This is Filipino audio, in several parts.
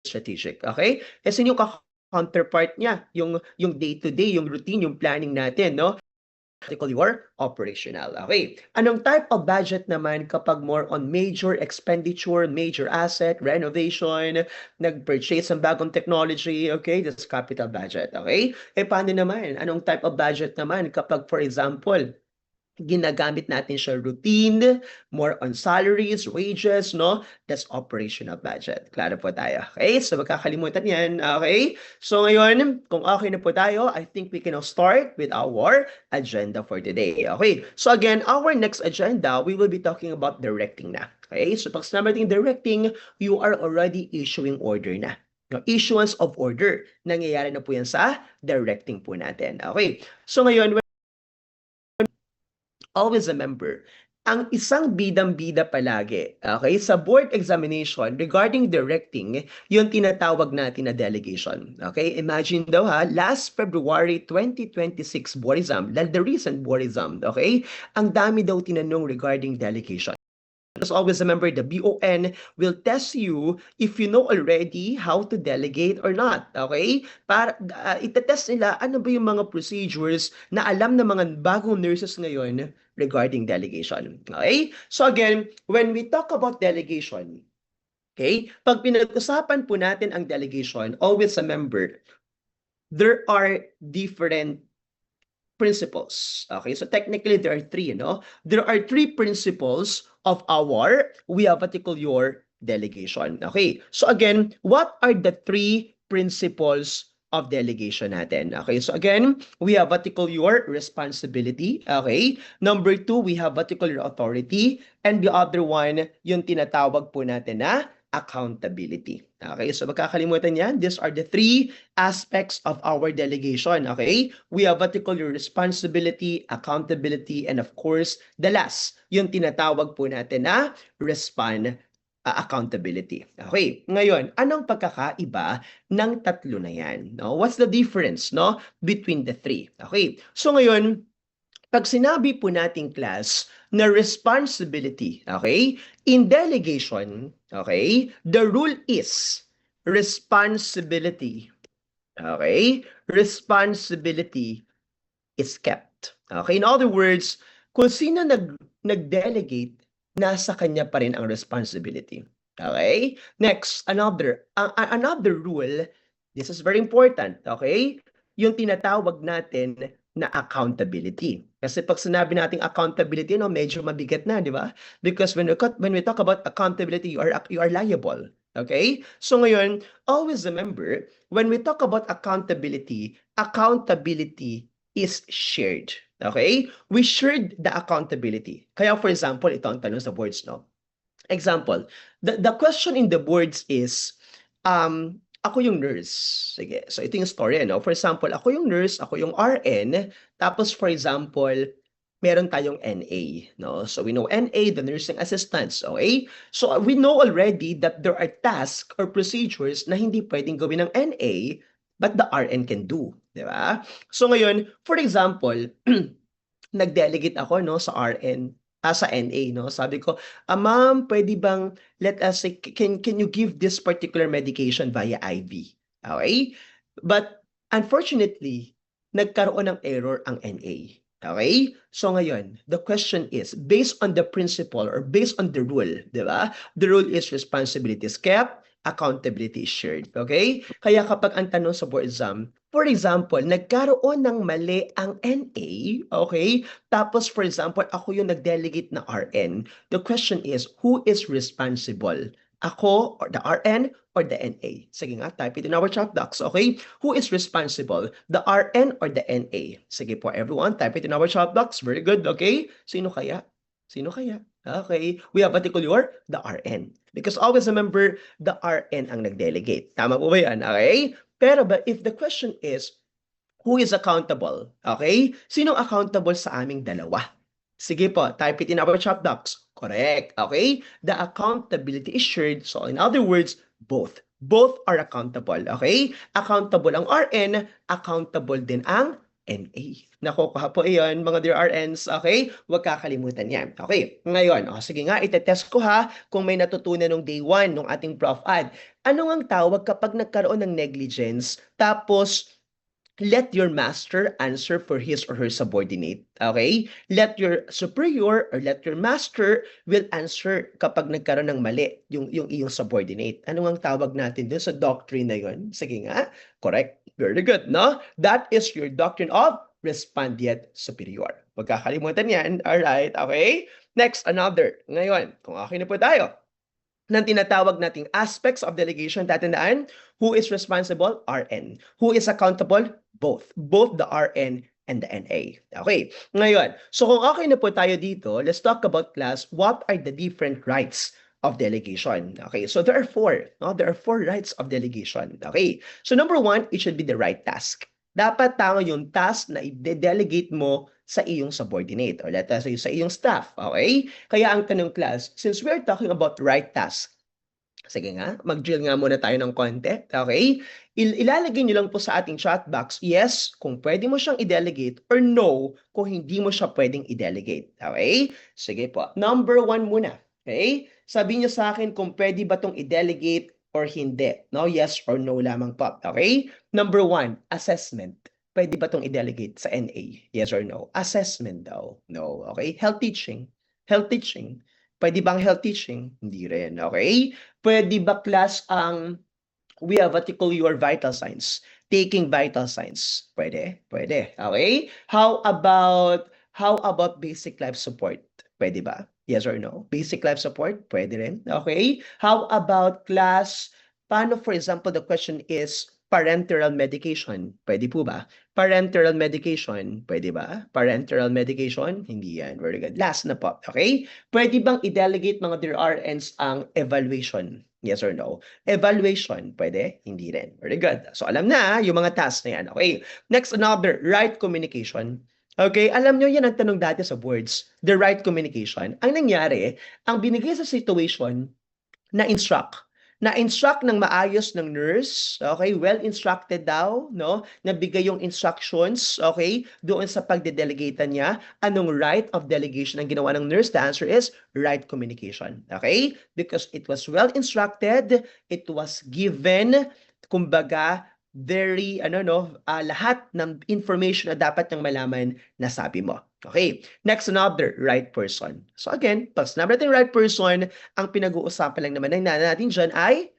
strategic. Okay? Kasi yung counterpart niya, yung day-to-day, yung routine, yung planning natin, no? Your operational. Okay. Anong type of budget naman kapag more on major expenditure, major asset, renovation, nag-purchase ng bagong technology, okay? That's capital budget, okay? Paano naman? Anong type of budget naman kapag, for example, ginagamit natin siya routine, more on salaries, wages, no? That's operational budget. Klaro po tayo. Okay? So, magkakalimutan yan. Okay? So, ngayon, kung okay na po tayo, I think we can now start with our agenda for today. Okay? So, again, our next agenda, we will be talking about directing na. Okay? So, pag sinabi natin directing, you are already issuing order na. No, issuance of order. Nangyayari na po yan sa directing po natin. Okay? So, ngayon, always remember, ang isang bidang-bida palagi, okay, sa board examination regarding directing, yung tinatawag natin na delegation. Okay, imagine daw ha, last February 2026 board exam, the recent board exam, okay, ang dami daw tinanong regarding delegation. Just always remember, the BON will test you if you know already how to delegate or not. Okay? Para itetest nila ano ba yung mga procedures na alam ng mga bagong nurses ngayon regarding delegation. Okay? So again, when we talk about delegation, okay, pag pinag-usapan po natin ang delegation, always remember, there are different principles. Okay, so technically there are three, no? There are three principles of our, we have what you call your delegation. Okay, so again, what are the three principles of delegation natin? Okay, so again, we have what you call your responsibility. Okay, number two, we have what you call your authority. And the other one, yung tinatawag po natin na accountability. Okay, so magkakalimutan yan. These are the three aspects of our delegation. Okay, we have what we call your responsibility, accountability, and of course, the last, yung tinatawag po natin na accountability. Okay, ngayon, anong pagkakaiba ng tatlo na yan? No? What's the difference, no, between the three? Okay, so ngayon, pag sinabi po nating class na responsibility, okay, in delegation, okay, the rule is responsibility, okay, responsibility is kept. Okay, in other words, kung sino nag-delegate, nasa kanya pa rin ang responsibility. Okay, next, another rule, this is very important, okay, yung tinatawag natin na accountability. Kasi pag sinabi nating accountability, no, medyo mabigat na, di ba? Because when we talk about accountability, you are liable. Okay? So ngayon, always remember, when we talk about accountability is shared. Okay? We shared the accountability. Kaya for example, ito ang tanong sa boards, no? Example, the question in the boards is, ako yung nurse. Sige, so ito yung story, no? For example, ako yung nurse, ako yung RN, tapos for example, meron tayong NA, no? So we know NA, the nursing assistants, okay? So we know already that there are tasks or procedures na hindi pwedeng gawin ng NA, but the RN can do, di ba? So ngayon, for example, nag-delegate ako, no, sa RN, sa NA, no? Sabi ko, ma'am, pwede bang, let us say, can you give this particular medication via IV? Okay? But, unfortunately, nagkaroon ng error ang NA. Okay? So ngayon, the question is, based on the principle or based on the rule, di ba? The rule is responsibility is kept, accountability is shared. Okay? Kaya kapag ang tanong sa board exam, for example, nagkaroon ng mali ang NA, okay? Tapos, for example, ako yung nag-delegate na RN. The question is, who is responsible? Ako, or the RN, or the NA? Sige nga, type it in our chat box, okay? Who is responsible? The RN or the NA? Sige po, everyone, type it in our chat box. Very good, okay? Sino kaya? Sino kaya? Okay, we have particular the RN. Because always remember, the RN ang nag-delegate. Tama po ba yan? Okay? Pero but if the question is, who is accountable? Okay? Sinong accountable sa aming dalawa? Sige po, type it in our chat box. Correct. Okay? The accountability is shared. So in other words, both. Both are accountable. Okay? Accountable ang RN, accountable din ang NA. Nakukuha po iyon, mga dear RNs, okay? Huwag kakalimutan yan. Okay, ngayon, sige nga, itetest ko ha kung may natutunan nung day 1 nung ating Prof. Ad. Ano ang tawag kapag nagkaroon ng negligence, tapos let your master answer for his or her subordinate. Okay? Let your superior or let your master will answer kapag nagkaroon ng mali yung iyong subordinate. Ano ang tawag natin dun sa doctrine na yun? Sige nga. Correct. Very good, no? That is your doctrine of respondeat superior. Huwag kakalimutan yan. Alright, okay? Next, another. Ngayon, kung okay na po tayo, ng tinatawag nating aspects of delegation, tatandaan, who is responsible? RN. Who is accountable? Both. Both the RN and the NA. Okay. Ngayon, so kung okay na po tayo dito, let's talk about class, what are the different rights of delegation? Okay, so there are 4. No? There are 4 rights of delegation. Okay, so number 1, it should be the right task. Dapat tama yung task na i-delegate mo sa iyong subordinate or let's say sa iyong staff. Okay? Kaya ang tanong class, since we're talking about right task, sige nga, mag-drill nga muna tayo ng konti. Okay? Ilalagay nyo lang po sa ating chat box, yes, kung pwede mo siyang i-delegate or no, kung hindi mo siya pwedeng i-delegate. Okay? Sige po. Number 1 muna. Okay? Sabi niyo sa akin kung pwede ba itong i-delegate or hindi. No? Yes or no lamang po. Okay? Number 1, assessment. Pwede ba itong i-delegate sa NA? Yes or no? Assessment daw. No. Okay? Health teaching. Health teaching. Pwede bang health teaching? Hindi rin. Okay? Pwede ba class ang we have what you call your vital signs? Taking vital signs. Pwede? Pwede. Okay? How about basic life support? Pwede ba? Yes or no? Basic life support? Pwede rin. Okay? How about class, paano for example, the question is parenteral medication? Pwede po ba? Parenteral medication? Pwede ba? Parenteral medication? Hindi yan. Very good. Last na po. Okay? Pwede bang i-delegate mga dear RNs ang evaluation? Yes or no? Evaluation, pwede? Hindi rin. Very good. So, alam na yung mga tasks na yan. Okay. Next, another, right communication. Okay, alam nyo yan ang tanong dati sa boards. The right communication. Ang nangyari, ang binigay sa situation, na-instruct ng maayos ng nurse, okay, well instructed daw, no, nabigay yung instructions, okay, doon sa pagdedelegate niya. Anong right of delegation ang ginawa ng nurse? The answer is right communication, okay, because it was well instructed, it was given, kumbaga, very, lahat ng information na dapat niyang malaman na sabi mo. Okay, next, another, right person. So again, pag sinabi natin right person, ang pinag-uusapan lang naman natin dyan ay,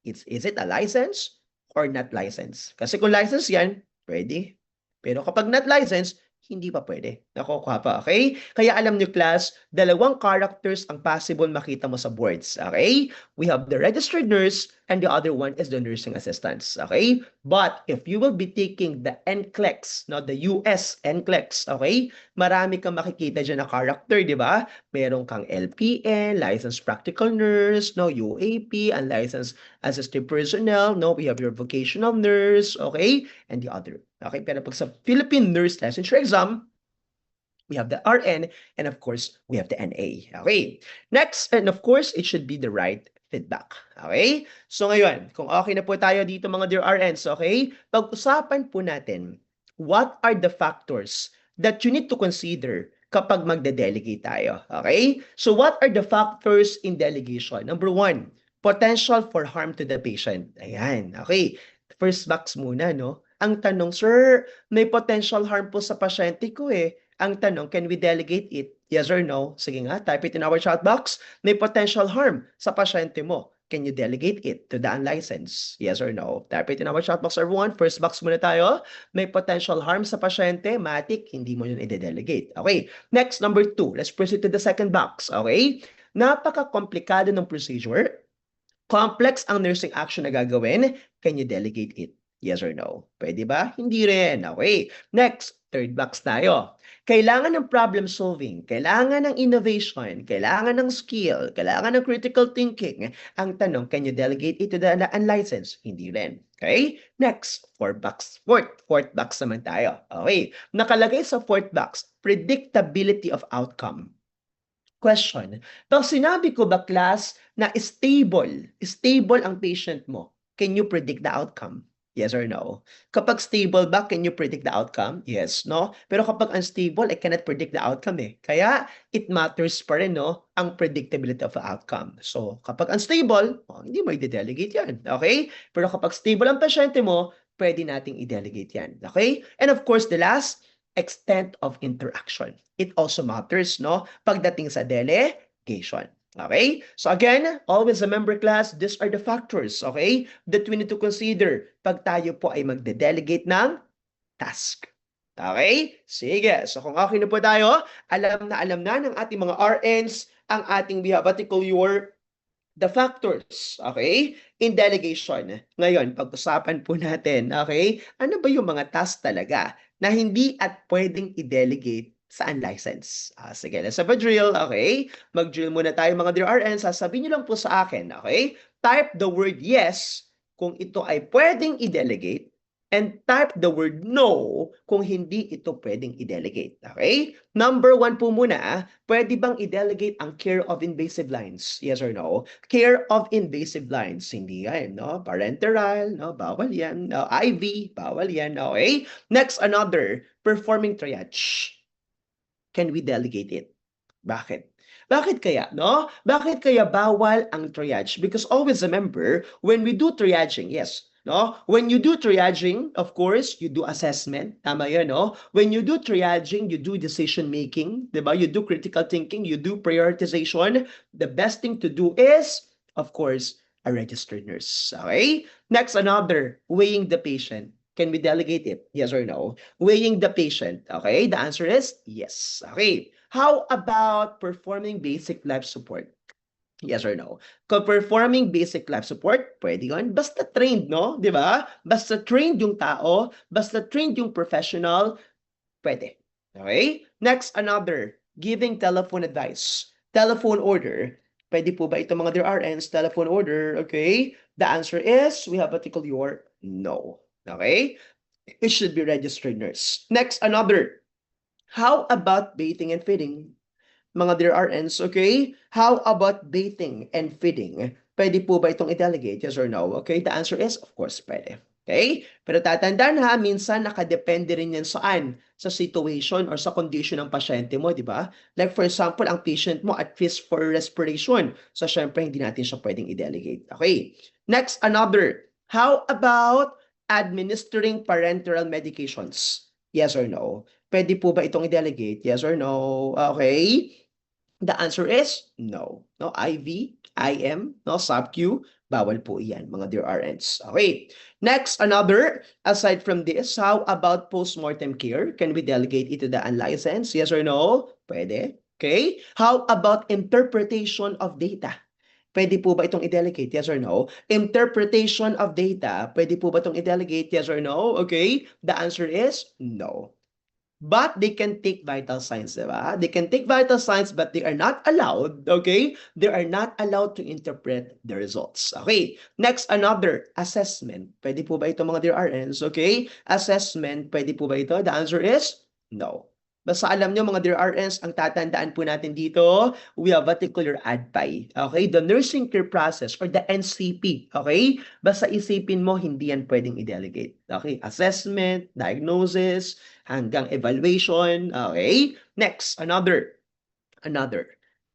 is it a license or not license? Kasi kung license yan, pwede. Pero kapag not license, hindi pa pwede. Nakukuha pa, okay? Kaya alam nyo class, dalawang characters ang possible makita mo sa boards, okay? We have the registered nurse and the other one is the nursing assistants, okay? But if you will be taking the NCLEX, no, the US NCLEX, okay? Marami kang makikita dyan na character, di ba? Meron kang LPN, licensed practical nurse, no, UAP, unlicensed assistive personnel, no, we have your vocational nurse, okay? And the other. Okay, pero pag sa Philippine Nurse Licensure Exam, we have the RN, and of course, we have the NA. Okay, next, and of course, it should be the right feedback. Okay, so ngayon, kung okay na po tayo dito mga dear RNs, okay, pag-usapan po natin, what are the factors that you need to consider kapag magde-delegate tayo. Okay, so what are the factors in delegation? Number 1, potential for harm to the patient. Ayan, okay. First box muna, no? Ang tanong, sir, may potential harm po sa pasyente ko eh. Ang tanong, can we delegate it? Yes or no? Sige nga, type it in our chat box. May potential harm sa pasyente mo. Can you delegate it to the unlicensed? Yes or no? Type it in our chat box, everyone. First box muna tayo. May potential harm sa pasyente. Matik, hindi mo yun i-delegate. Okay. Next, number 2. Let's proceed to the second box. Okay. Napaka-komplikado ng procedure. Complex ang nursing action na gagawin. Can you delegate it? Yes or no? Pwede ba? Hindi rin. Okay. Next, third box tayo. Kailangan ng problem solving, kailangan ng innovation, kailangan ng skill, kailangan ng critical thinking. Ang tanong, can you delegate it to the unlicensed? Hindi rin. Okay? Next, fourth box naman tayo. Okay. Nakalagay sa fourth box, predictability of outcome. Question, pag sinabi ko ba class na stable ang patient mo, can you predict the outcome? Yes or no? Kapag stable ba, can you predict the outcome? Yes, no? Pero kapag unstable, I cannot predict the outcome eh. Kaya, it matters pa rin, no? Ang predictability of the outcome. So, kapag unstable, hindi mo i-delegate yan. Okay? Pero kapag stable ang pasyente mo, pwede nating i-delegate yan. Okay? And of course, the last, extent of interaction. It also matters, no? Pagdating sa delegation. Okay? So again, always remember class, these are the factors, okay, that we need to consider pag tayo po ay magde-delegate ng task. Okay? Sige. So kung okay na po tayo, alam na ng ating mga RNs ang ating we have what they call the factors, okay, in delegation. Ngayon, pag-usapan po natin, okay, ano ba yung mga task talaga na hindi at pwedeng i-delegate sa unlicensed. Sige, let's have a drill, okay? Mag-drill muna tayo mga dear RN. Sasabihin nyo lang po sa akin, okay? Type the word yes kung ito ay pwedeng i-delegate and type the word no kung hindi ito pwedeng i-delegate. Okay? Number 1 po muna, pwede bang i-delegate ang care of invasive lines? Yes or no? Care of invasive lines, hindi yan, no? Parenteral, no? Bawal yan. No? IV, bawal yan. Okay? Next, another, performing triage. Can we delegate it? Bakit? Bakit kaya, no? Bakit kaya bawal ang triage? Because always remember, when we do triaging, yes, no? When you do triaging, of course, you do assessment. Tama yun, no? When you do triaging, you do decision making, di ba? You do critical thinking, you do prioritization. The best thing to do is, of course, a registered nurse. Okay? Next, another, weighing the patient. Can we delegate it? Yes or no? Weighing the patient. Okay? The answer is yes. Okay. How about performing basic life support? Yes or no? Kung performing basic life support, pwede yun. Basta trained, no? Di ba? Basta trained yung tao, basta trained yung professional, pwede. Okay? Next, another. Giving telephone advice. Telephone order. Pwede po ba ito mga dear RNs? Telephone order, okay? The answer is, we have a tickle your no. Okay? It should be registered nurse. Next, another. How about bathing and feeding? Mga dear RNs, okay? How about bathing and feeding? Pwede po ba itong i-delegate? Yes or no? Okay, the answer is, of course, pwede. Okay? Pero tatandaan ha, minsan nakadepende rin yan saan? Sa situation or sa condition ng pasyente mo, di ba? Like for example, ang patient mo at risk for respiration. So syempre, hindi natin siya pwedeng i-delegate. Okay? Next, another. How about administering parenteral medications? Yes or no? Pwede po ba itong i-delegate? Yes or no? Okay? The answer is no. No, IV, IM, no, sub-Q, bawal po yan, mga dear RNs. Okay. Next, another, aside from this, how about post-mortem care? Can we delegate it to the unlicensed? Yes or no? Pwede. Okay. How about interpretation of data? Pwede po ba itong i-delegate? Yes or no? Interpretation of data, pwede po ba itong i-delegate? Yes or no? Okay. The answer is no. But they can take vital signs, diba? They can take vital signs, but they are not allowed, okay? They are not allowed to interpret the results. Okay, next, another, assessment. Pwede po ba ito mga dear RNs, okay? Assessment, pwede po ba ito? The answer is no. Basta alam nyo mga dear RNs, ang tatandaan po natin dito, we have what they call your ADPI, okay? The nursing care process or the NCP, okay? Basta isipin mo, hindi yan pwedeng i-delegate. Okay, assessment, diagnosis, hanggang evaluation. Okay? Next, another.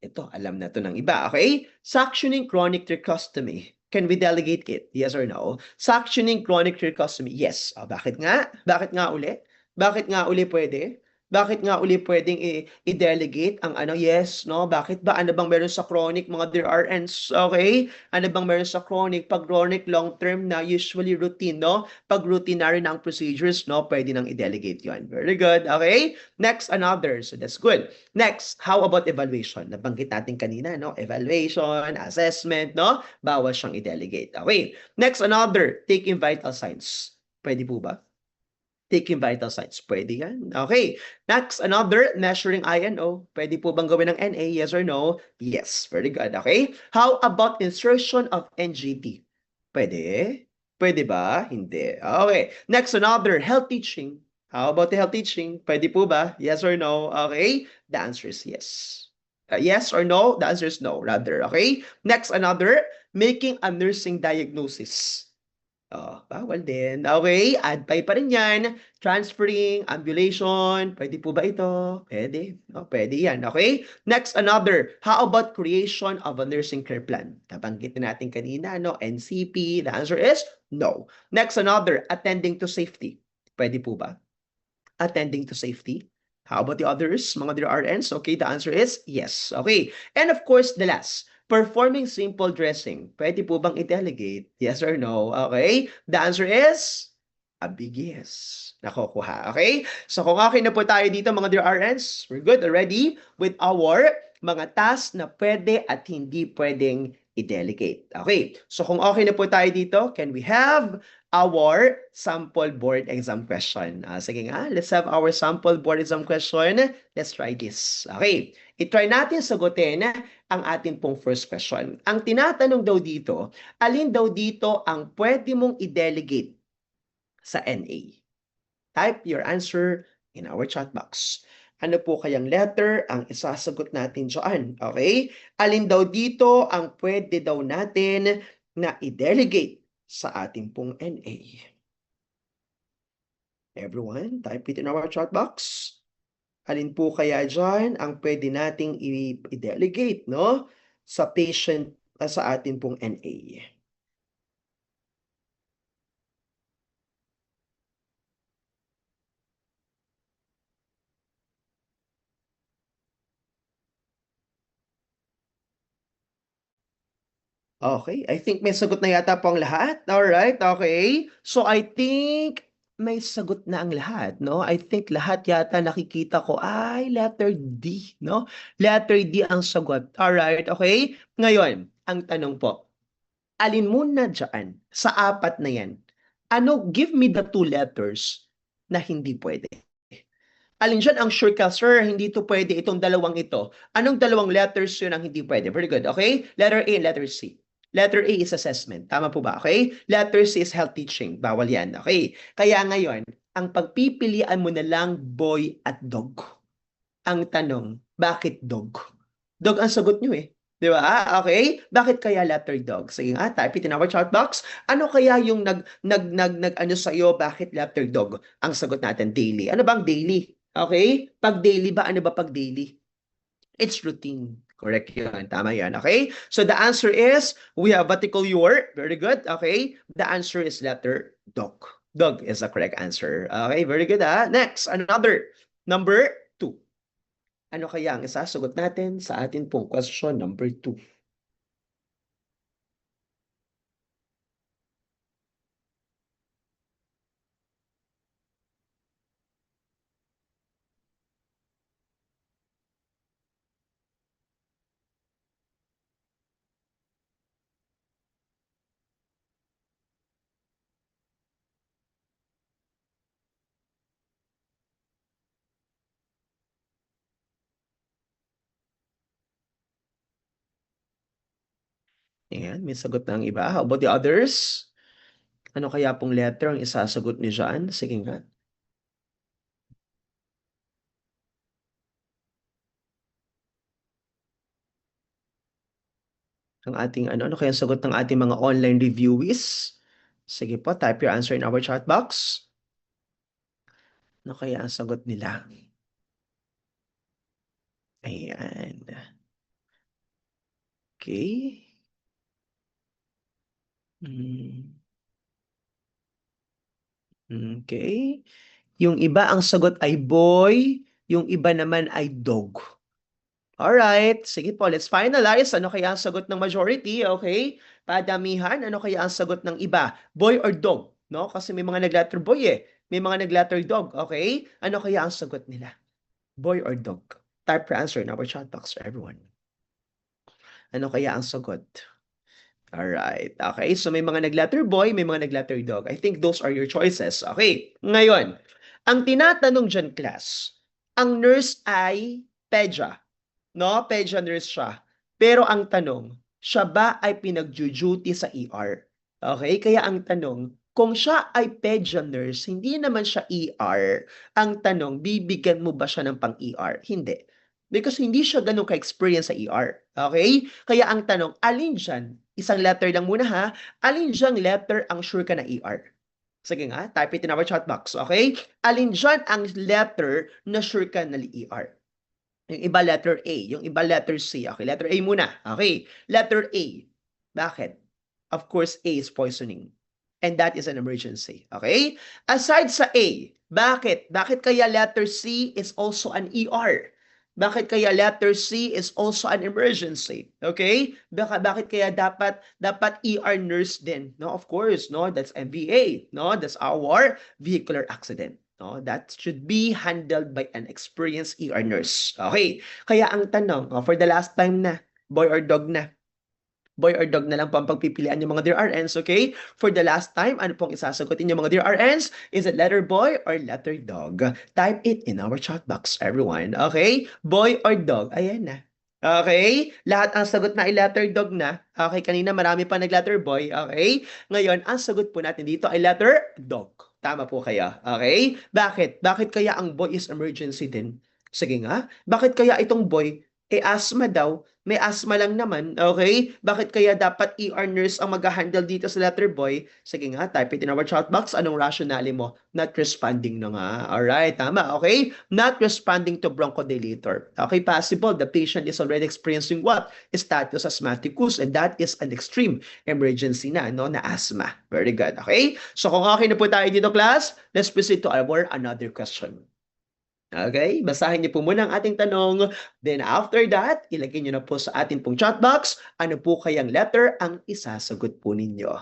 Ito, alam na to ng iba. Okay? Suctioning chronic tracheostomy. Can we delegate it? Yes or no? Suctioning chronic tracheostomy. Yes. Bakit nga? Bakit nga uli? Bakit nga uli pwede? Bakit nga uli pwedeng i-delegate ang ano? Yes, no? Bakit ba? Ano bang meron sa chronic, mga dear RNs? Okay? Ano bang meron sa chronic? Pag chronic, long-term na, usually routine, no? Pag routinary na ang procedures, no? Pwede nang i-delegate yun. Very good. Okay? Next, another. So that's good. Next, how about evaluation? Nabanggit natin kanina, no? Evaluation, assessment, no? Bawal siyang i-delegate. Okay? Next, another. Taking vital signs. Pwede po ba? Taking vital signs. Pwede yan. Okay. Next, another, measuring INO. Pwede po bang gawin ng NA? Yes or no? Yes. Very good. Okay. How about insertion of NGT? Pwede? Pwede ba? Hindi. Okay. Next, another, health teaching. How about the health teaching? Pwede po ba? Yes or no? Okay. The answer is yes. Yes or no? The answer is no, rather. Okay. Next, another, making a nursing diagnosis. Oh, bawal din. Okay, add pa rin yan. Transferring, ambulation, pwede po ba ito? Pwede. No, pwede yan. Okay? Next, another. How about creation of a nursing care plan? Nabanggit na natin kanina, no? NCP. The answer is no. Next, another. Attending to safety. Pwede po ba? Attending to safety. How about the others, mga dear RNs? Okay, the answer is yes. Okay. And of course, the last, performing simple dressing. Pwede po bang i-delegate? Yes or no? Okay. The answer is a big yes. Nakukuha. Okay? So kung okay na po tayo dito, mga dear RNs, we're good already with our mga tasks na pwede at hindi pwedeng i-delegate. Okay. So kung okay na po tayo dito, can we have our sample board exam question? Sige nga, let's have our sample board exam question. Let's try this. Okay. I-try natin sagutin ang ating pong first question. Ang tinatanong daw dito, alin daw dito ang pwede mong i-delegate sa NA? Type your answer in our chat box. Ano po kayang letter ang isasagot natin dyan? Okay? Alin daw dito ang pwede daw natin na i-delegate sa ating pong NA? Everyone, type it in our chat box. Alin po kaya dyan ang pwede nating i-delegate, no? Sa patient, sa ating pong NA. Okay, I think may sagot na yata po ang lahat. Alright, okay. So I think may sagot na ang lahat, no? I think lahat yata nakikita ko ay letter D, no? Letter D ang sagot. Alright, okay. Ngayon, ang tanong po, alin muna dyan sa apat na yan? Ano, give me the two letters na hindi pwede. Alin dyan ang sure ka, sir, hindi to pwede itong dalawang ito. Anong dalawang letters yun ang hindi pwede? Very good, okay? Letter A and letter C. Letter A is assessment. Tama po ba? Okay? Letter C is health teaching. Bawal yan. Okay? Kaya ngayon, ang pagpipilian mo na lang boy at dog. Ang tanong, bakit dog? Dog ang sagot nyo eh. Di ba? Okay? Bakit kaya letter dog? Sige nga, type it in our chat box. Ano kaya yung ano sa'yo, bakit letter dog? Ang sagot natin, daily. Ano bang daily? Okay? Pag daily ba, ano ba pag daily? It's routine. Correct yun. Tama yan. Okay? So the answer is, we have vertical your. Very good. Okay? The answer is letter dog. Dog is the correct answer. Okay? Very good. Next, another. Number 2. Ano kaya ang isasagot natin sa atin pong question number 2? Ayan, may sagot na ang iba. How about the others? Ano kaya pong letter ang isasagot ni John? Sige nga. Ang ating ano kaya ang sagot ng ating mga online reviewees? Sige po, type your answer in our chat box. Ano kaya ang sagot nila? Ayan. Okay. Okay. Yung iba ang sagot ay boy, yung iba naman ay dog. Alright, sige po, let's finalize. Ano kaya ang sagot ng majority? Okay? Padamihan, ano kaya ang sagot ng iba? Boy or dog? No? Kasi may mga nag-letter boy eh. May mga nag-letter dog. Okay? Ano kaya ang sagot nila? Boy or dog? Type your answer in our chat box for everyone. Ano kaya ang sagot? Alright. Okay, so may mga nag-letter boy, may mga nag-letter dog. I think those are your choices. Okay, ngayon, ang tinatanong dyan, class, ang nurse ay pedya. No? Pedya nurse siya. Pero ang tanong, siya ba ay pinag-duty sa ER? Okay, kaya ang tanong, kung siya ay pedya nurse, hindi naman siya ER, ang tanong, bibigyan mo ba siya ng pang-ER? Hindi. Because hindi siya ganun ka-experience sa ER. Okay? Kaya ang tanong, alin dyan Isang letter lang muna ha. Alin diyang letter ang sure ka na ER? Sige nga, type it in our chat box, okay? Alin dyan ang letter na sure ka na ER? Yung iba letter A, yung iba letter C. Okay, letter A muna. Okay, letter A. Bakit? Of course, A is poisoning. And that is an emergency. Okay? Aside sa A, bakit? Bakit kaya letter C is also an ER? Bakit kaya letter C is also an emergency? Okay? Bakit kaya dapat ER nurse din? No, of course, no, that's MVA, no, that's our vehicular accident. No, that should be handled by an experienced ER nurse. Okay? Kaya ang tanong, for the last time na, boy or dog na? Boy or dog na lang po ang pagpipilian yung mga dear RNs, okay? For the last time, ano pong isasagutin yung mga dear RNs? Is it letter boy or letter dog? Type it in our chat box, everyone. Okay? Boy or dog? Ayan na. Okay? Lahat ang sagot na ay letter dog na. Okay, kanina marami pa nag-letter boy. Okay? Ngayon, ang sagot po natin dito ay letter dog. Tama po kaya. Okay? Bakit? Bakit kaya ang boy is emergency din? Sige nga. Bakit kaya itong boy, asthma daw, may asthma lang naman, okay? Bakit kaya dapat ER nurse ang mag-handle dito sa letter boy? Sige nga, type it in our chat box. Anong rationale mo? Not responding na nga. Alright, tama, okay? Not responding to bronchodilator. Okay, possible the patient is already experiencing what? Status asthmaticus, and that is an extreme emergency na, no? Na asthma. Very good, okay? So kung okay na po tayo dito, class, let's proceed to our another question. Okay, basahin niyo po muna ang ating tanong. Then after that, ilagay niyo na po sa ating pong chat box, ano po kayang letter ang isasagot po ninyo.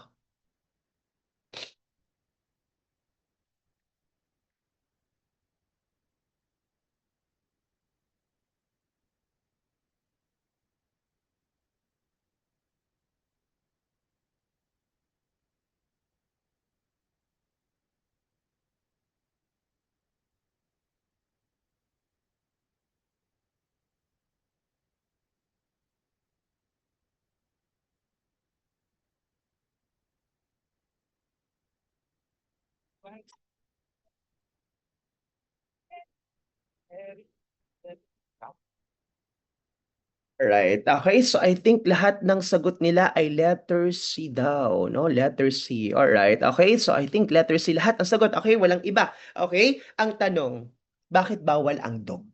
Right. Okay, so I think lahat ng sagot nila ay letter C daw, no? Letter C. All right. Okay, so I think letter C lahat ang sagot. Okay, walang iba. Okay? Ang tanong, bakit bawal ang dog?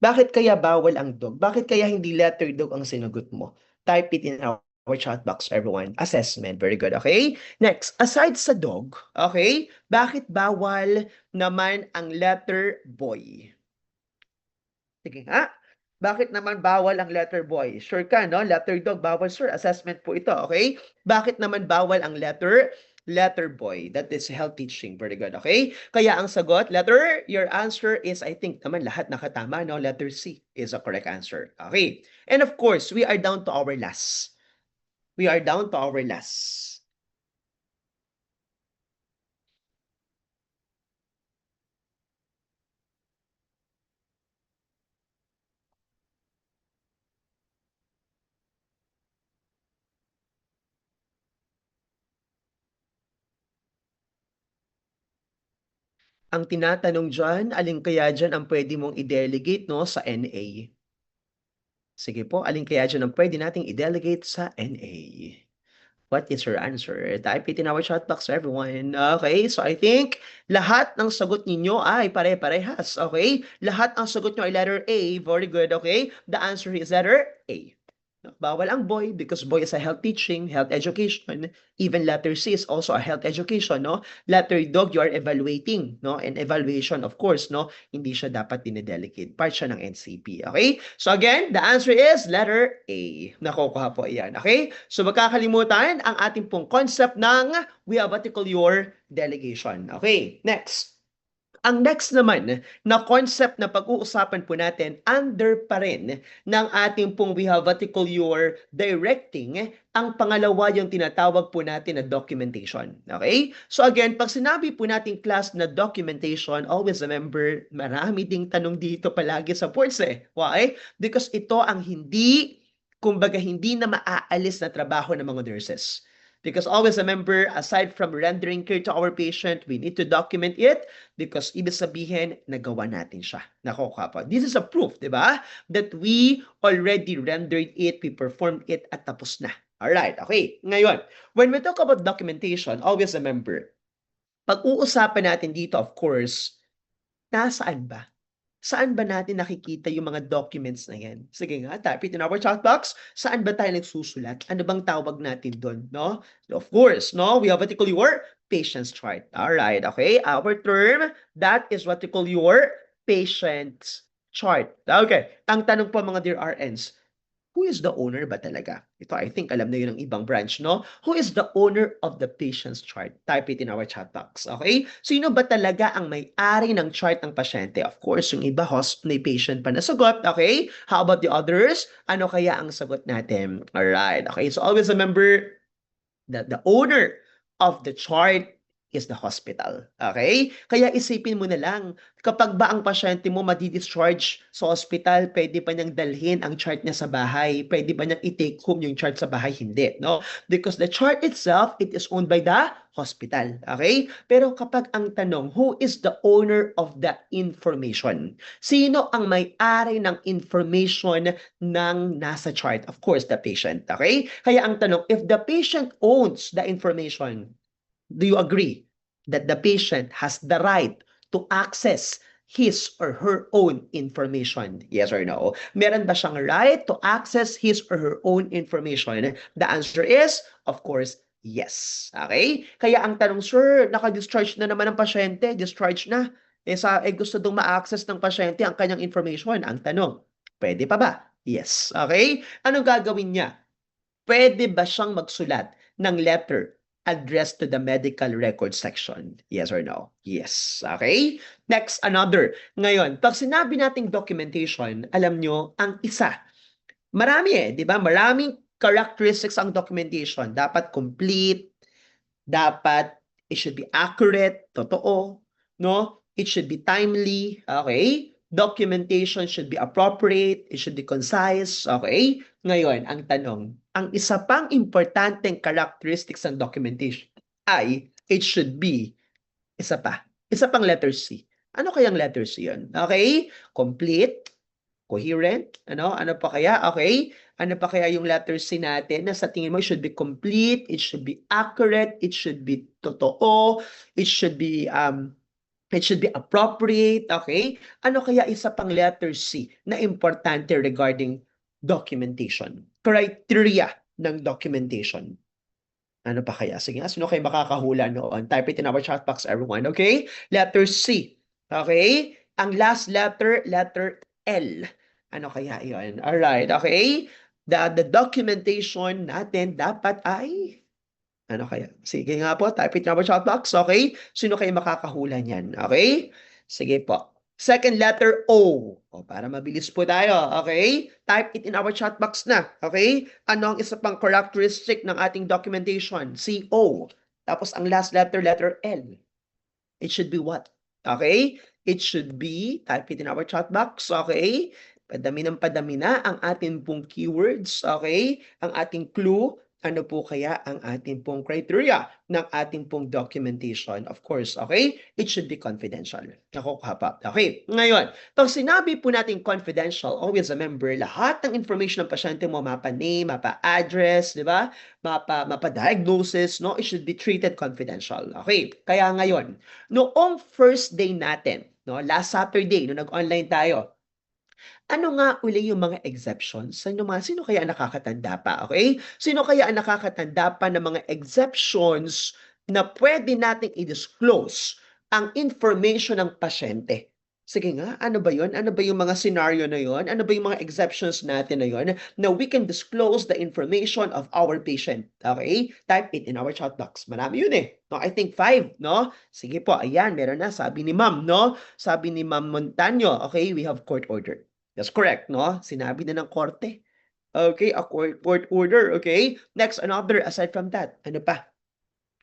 Bakit kaya bawal ang dog? Bakit kaya hindi letter dog ang sinagot mo? Type it in our chat box, everyone. Assessment. Very good. Okay? Next, aside sa dog, okay, bakit bawal naman ang letter boy? Sige nga. Bakit naman bawal ang letter boy? Sure ka, no? Letter dog, bawal, sir. Assessment po ito, okay? Bakit naman bawal ang letter boy? That is health teaching. Very good, okay? Kaya ang sagot, letter, your answer is, I think naman lahat nakatama, no? Letter C is a correct answer. Okay. And of course, we are down to our last. We are down to our last. Ang tinatanong dyan, alin kaya dyan ang pwede mong i-delegate, no, sa NA? Sige po, alin kaya dyan ang pwede nating i-delegate sa NA? What is your answer? Type it in our chat box, everyone. Okay, so I think lahat ng sagot ninyo ay pare-parehas. Okay? Lahat ng sagot nyo ay letter A. Very good, okay? The answer is letter A. Bawal ang boy because boy is a health teaching, health education. Even letter C is also a health education, no? Letter dog, you are evaluating, no? And evaluation, of course, no? Hindi siya dapat dinedelegate. Part siya ng NCP, okay? So again, the answer is letter A. Nakukuha po yan, okay? So magkakalimutan ang ating pong concept ng we have what you call your delegation. Okay, next. Ang next naman na concept na pag-uusapan po natin under pa rin ng ating pong we have what we call your directing, ang pangalawa yung tinatawag po natin na documentation. Okay? So again, pag sinabi po natin class na documentation, always remember, marami ding tanong dito palagi sa boards eh. Why? Because ito ang kumbaga hindi na maaalis na trabaho ng mga nurses. Because always remember, aside from rendering care to our patient, we need to document it because ibig sabihin, nagawa natin siya. Nakuha pa. This is a proof, di ba? That we already rendered it, we performed it, at tapos na. Alright, okay. Ngayon, when we talk about documentation, always remember, pag-uusapan natin dito, of course, nasaan ba? Saan ba natin nakikita yung mga documents na yan? Sige nga, type it in our chat box. Saan ba tayo nagsusulat? Ano bang tawag natin doon, no? Of course, no? We have what you call your patient's chart. Alright, okay? Our term, that is what you call your patient's chart. Okay, ang tanong po mga dear RNs, who is the owner ba talaga? Ito, I think alam na yun ng ibang branch, no? Who is the owner of the patient's chart? Type it in our chat box, okay? Sino ba talaga ang may-ari ng chart ng pasyente? Of course, yung iba, may patient pa nasagot, okay? How about the others? Ano kaya ang sagot natin? Alright, okay? So always remember that the owner of the chart is the hospital. Okay? Kaya isipin mo na lang, kapag ba ang pasyente mo madi-discharge sa hospital, pwede ba niyang dalhin ang chart niya sa bahay? Pwede ba niyang i-take home yung chart sa bahay? Hindi, no? Because the chart itself, it is owned by the hospital. Okay? Pero kapag ang tanong, who is the owner of the information? Sino ang may-ari ng information ng nasa chart? Of course, the patient. Okay? Kaya ang tanong, if the patient owns the information, do you agree that the patient has the right to access his or her own information? Yes or no? Meron ba siyang right to access his or her own information? The answer is, of course, yes. Okay? Kaya ang tanong, sir, naka-discharge na naman ang pasyente, discharge na. Gusto dong ma-access ng pasyente ang kanyang information. Ang tanong, pwede pa ba? Yes. Okay? Anong gagawin niya? Pwede ba siyang magsulat ng letter addressed to the medical record section? Yes or no? Yes. Okay? Next, another. Ngayon, pag sinabi nating documentation, alam nyo, ang isa. Marami di ba? Maraming characteristics ang documentation. Dapat complete, dapat it should be accurate, totoo, no? It should be timely, okay? Documentation should be appropriate, it should be concise, okay? Ngayon, ang tanong, ang isa pang importanteng characteristics ng documentation ay it should be isa pang letter C. Ano kayang letter C yun? Okay? Complete, coherent, ano pa kaya? Okay? Ano pa kaya yung letter C natin na sa tingin mo should be complete, it should be accurate, it should be totoo, it should be appropriate, okay? Ano kaya isa pang letter C na importante regarding documentation? Criteria ng documentation. Ano pa kaya? Sige nga, sino kayo makakahula noon? Type it in our chat box, everyone, okay? Letter C, okay? Ang last letter, letter L. Ano kaya yun? Alright, okay? The documentation natin dapat ay ano kaya? Sige nga po, type it in our chat box, okay? Sino kayo makakahula niyan, okay? Sige po. Second letter O. O, para mabilis po tayo, okay? Type it in our chat box na, okay? Ano ang isa pang characteristic ng ating documentation? C-O. Tapos ang last letter, letter L. It should be what? Okay? It should be, type it in our chat box, okay? Padami na ang ating pong keywords, okay? Ang ating clue, ano po kaya ang ating pong criteria ng ating pong documentation? Of course, okay? It should be confidential. Ako kapap. Okay, ngayon, pag sinabi po natin confidential, always remember, lahat ng information ng pasyente mo, mapa name, mapa address, di ba? Mapa diagnosis, no? It should be treated confidential. Okay, kaya ngayon, noong first day natin, no, last Saturday, no, nag-online tayo, ano nga uli yung mga exceptions? Sino kaya ang nakakatanda pa, okay? Sino kaya ang nakakatanda pa ng mga exceptions na pwede nating i-disclose ang information ng pasyente? Sige nga, ano ba yun? Ano ba yung mga scenario na yun? Ano ba yung mga exceptions natin na yun na we can disclose the information of our patient? Okay? Type it in our chat box. Marami yun eh. No, I think 5, no? Sige po, ayan, meron na. Sabi ni ma'am, no? Sabi ni ma'am Montaño, okay, we have court order. That's correct, no? Sinabi na ng korte. Okay, a court order, okay? Next, another, aside from that, ano pa?